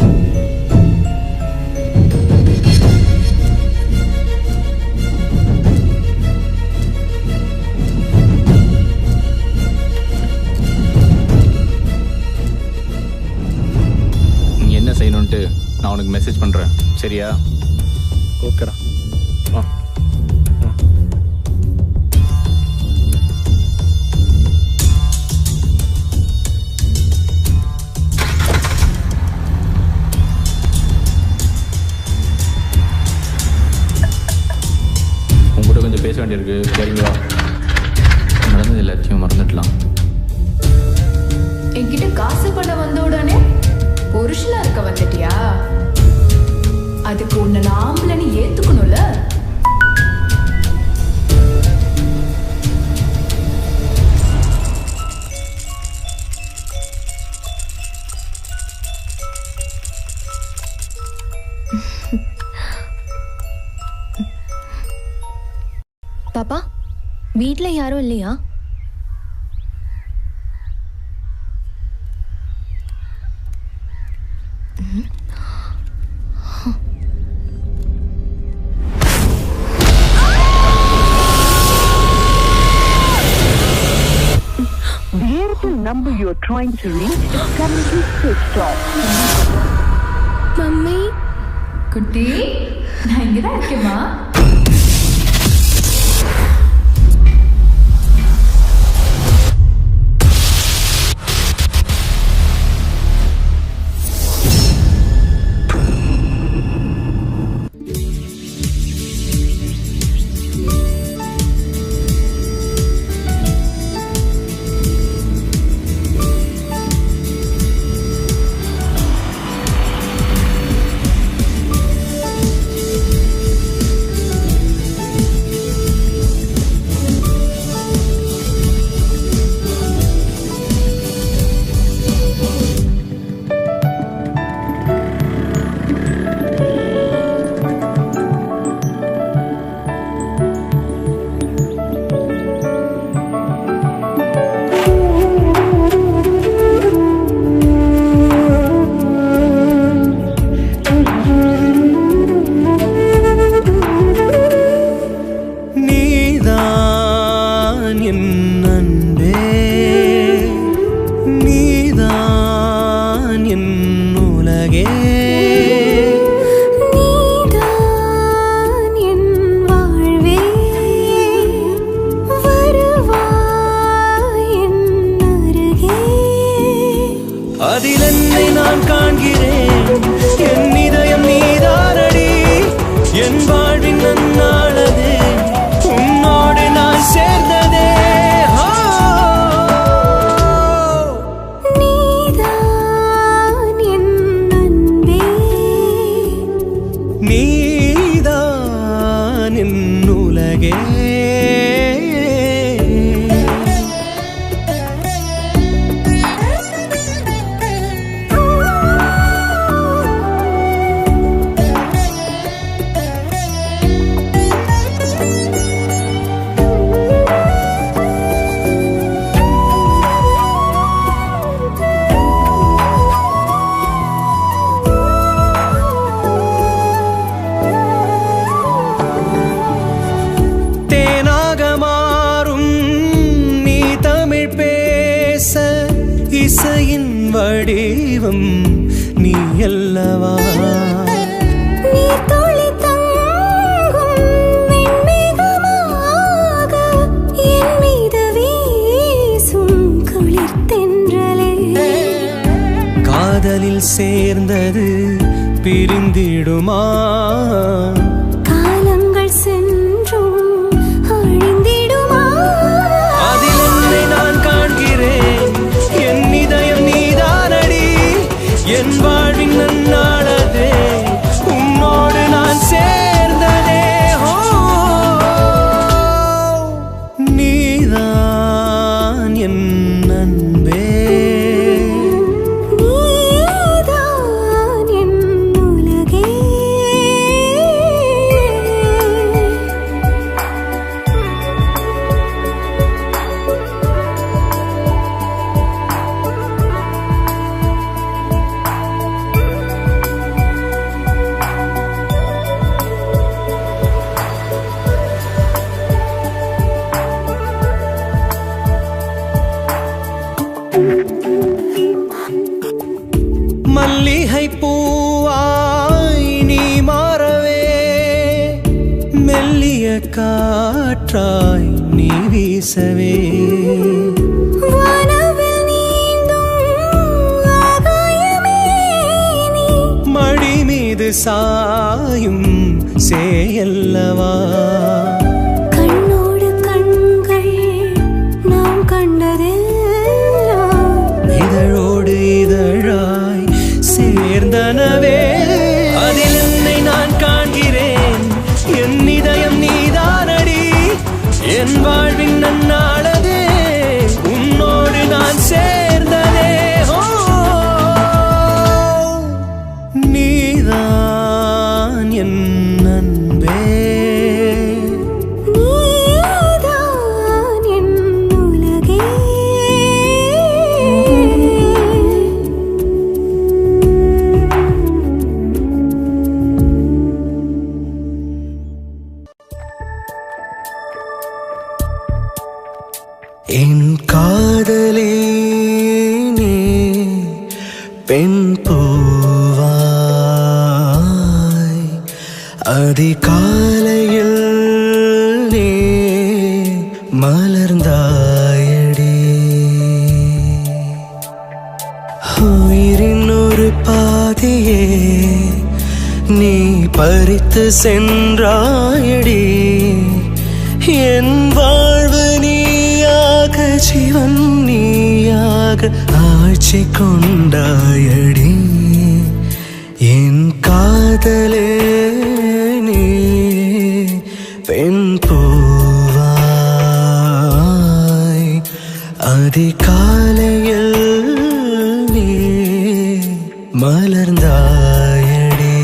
நீ என்ன செய்யணும்ட்டு நான் உனக்கு மெசேஜ் பண்றேன், சரியா? ஓகேடா. உங்கள்கிட்ட கொஞ்சம் பேச வேண்டியிருக்கு, சரிங்களா? நடந்தது எல்லாத்தையும் மறந்துடலாம். என்கிட்ட காசு பண்ண வந்த உடனே ஒரிஜினலா இருக்க வந்துட்டியா? அதுக்கு உன்னை நாமளன்னு ஏத்துக்கணும்ல. பாப்பா, வீட்ல யாரும் இல்லையா? The Airtel number you are trying to reach is currently switched off. Mummy குட்டி, நான் இங்கதான் இருக்கேம்மா. அதில் என்னை நான் காண்கிறேன். என் இதயம் நீதானடி, என் வாழ்வின் நன்னாளதே, உன்னோடு நான் சேர்ந்ததே. நீதான் என் அன்பே, நீதான் என் உலகே. இசையின் வடிவம் நீ அல்லவா, நீ துளி தங்கும் வெண்மேகமாக என் மீது வீசும் குளிர் தென்றலே. காதலில் சேர்ந்தது பிரிந்திடுமா, காலங்கள் சென்றும் அழிந்திடுமா, அதில் என்னை நான் காண்கிறேன். என் இதயம் நீதானடி, என் வாழ்வின் நன்னாளதே, உன்னோடு நான் சேர்ந்ததே. நீதான் என் அன்பே, நீதான் என் உலகே. மல்லிகை பூவாய் நீ மாறவே, மெல்லிய காற்றாய் நீ வீசவே, வானவில் நீந்தும் ஆகாயமே நீ, மடி மீது சாயும் சேயல்லவா, கண்ணோடு கண்கள் நாம் கண்டதெல்லாம் இதழோடு இதழாய் சேர்ந்தனவே. அதில் என்னை நான் காண்கிறேன். என் இதயம் நீதானடி, என் வாழ்வின் நன்னாளதே, உன்னோடு நான் சேர்ந்ததே. நீதான் என் அன்பே, நீதான் என் உலகே. என் காதலே நீ பெண் பூவாய், அதிகாலையில் நீ மலர்ந்தாயடி, உயிரின் ஒரு பாதியே நீ பறித்து சென்றாயடி, என் வாழ்வு நீயாக ஜீவன் நீயாக ஆட்சி கொண்டாயடி, என் காதலே நீ பெண் பூவாய், அதிகாலையில் நீ மலர்ந்தாயடி.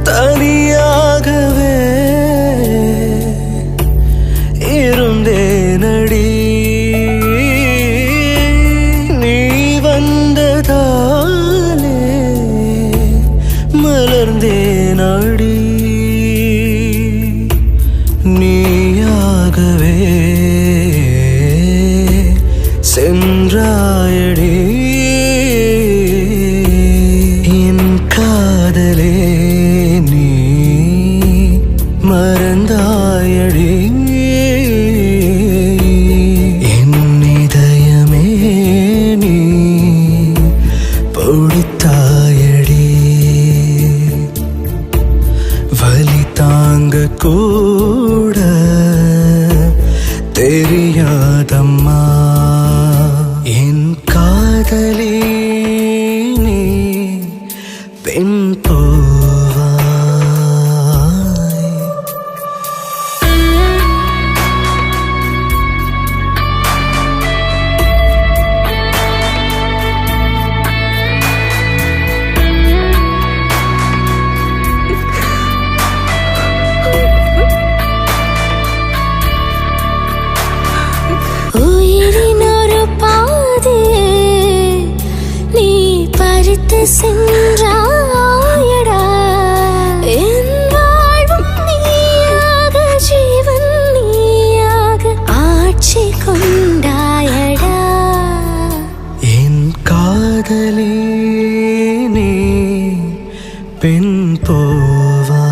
தனியாகவே காதலி நீ பெண் பூவாய். உயிரின் ஒரு பாதியே நீ பறித்து சென்றாயடா. என் வாழ்வும் நீயாக, ஜீவன் நீயாக ஆட்சி கொண்டாயடா. என் காதலி நீ பெண் பூவாய்.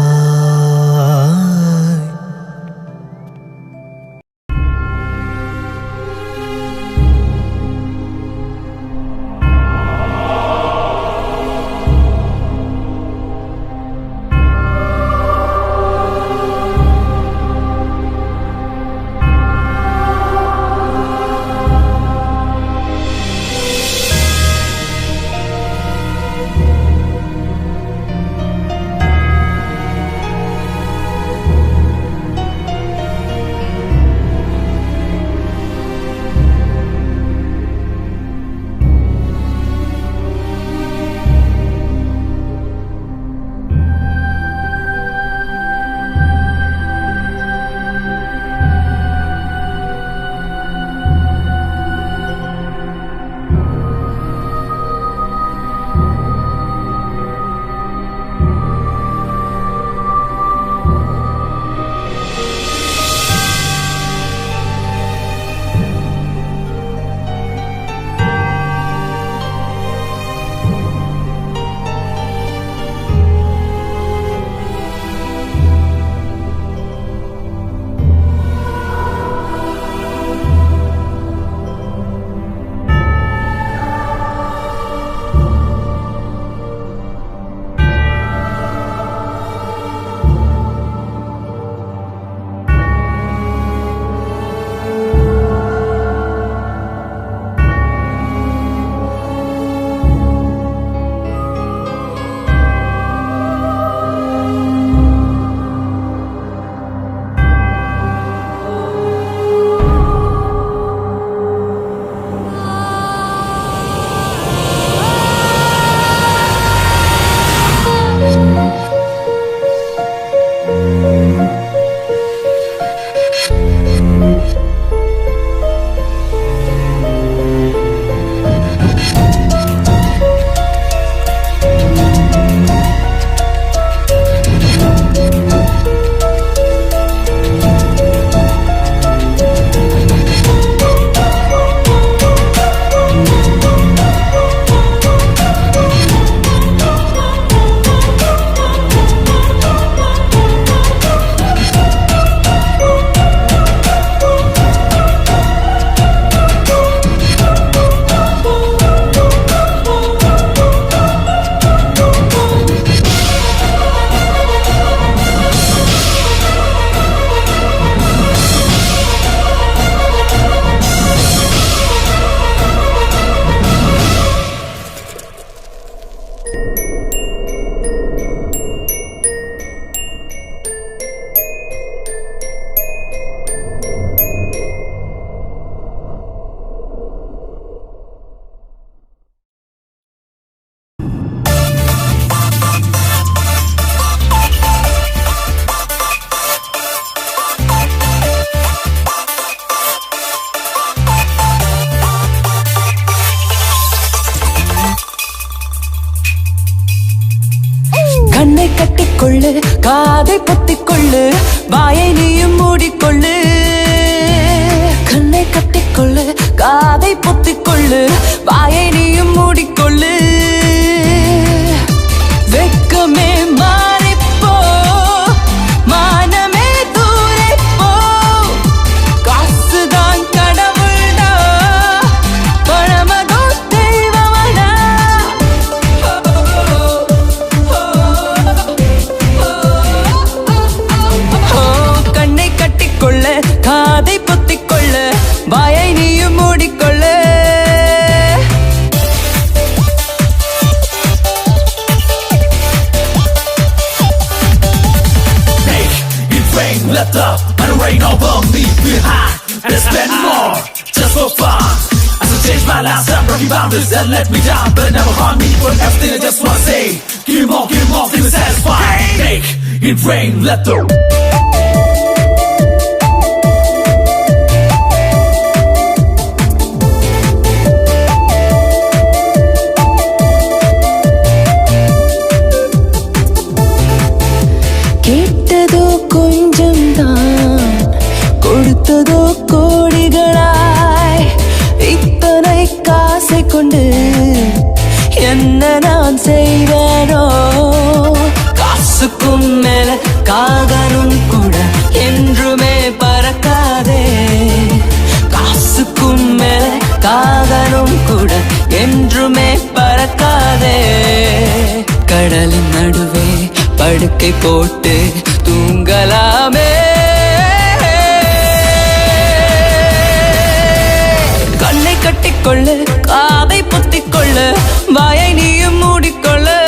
கண்ணை கட்டிக்கொள்ளு, காதை பொத்திக்கொள்ளு, வாயை நீயும் மூடிக்கொள்ளு. கண்ணை கட்டிக்கொள்ளு, காதை பொத்திக்கொள்ளு, வாயை நீயும் மூடிக்கொள்ளு. வெக்கமே மாறிப்போ, மானமே தூரைப்போ. காசுதான் கடவுள்டா, பணமதோ தெய்வமடா. கண்ணை கட்டிக்கொள்ள, காதை பொத்திக்கொள்ள, வாயை நீயும் மூடிக்கொள்ள. my last time, broken boundaries that let me down, but never harm me. For everything I just wanna say, give me more, feel satisfied. Make it rain, let the கேட்டதோ கொஞ்சம் தான் கொடுத்ததோ கோடிகளாய் இத்தனை காசை கொண்டு என்ன நான் செய்வேனோ காசுக்கும் மேல காகனும் கூட என்றுமே பறக்காதே காசுக்கும் மேல காகனும் கூட என்றுமே பறக்காதே கடலின் நடுவே படுக்கை போட்டு தூங்கலாமே கண்ணை கட்டிக்கொள்ளு காதை பொத்திக்கொள்ளு வாயை நீயும் மூடிக்கொள்ளு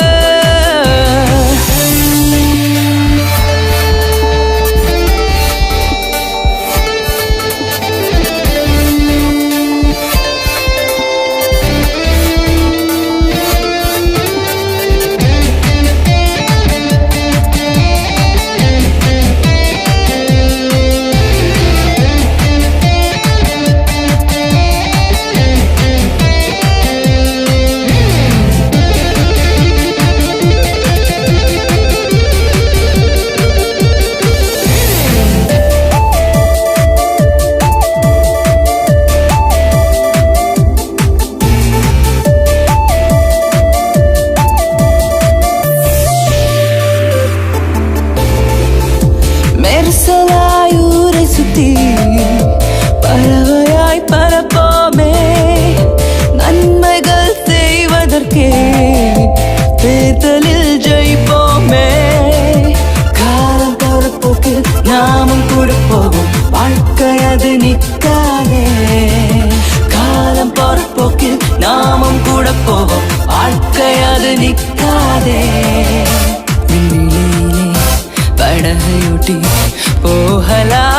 மெரிசலாய் ஊரை சுத்தி பறவையாய் பறப்போமே நன்மைகள் செய்வதற்கே தேர்தலில் ஜெயிப்போமே காலம் போறப்போக்கில் நாமும் கூட போவோம் வாழ்க்கை அது நிற்காதே காலம் போறப்போக்கில் நாமும் கூட போவோம் வாழ்க்கை அது நிற்காதே படகையொட்டி போகலாம்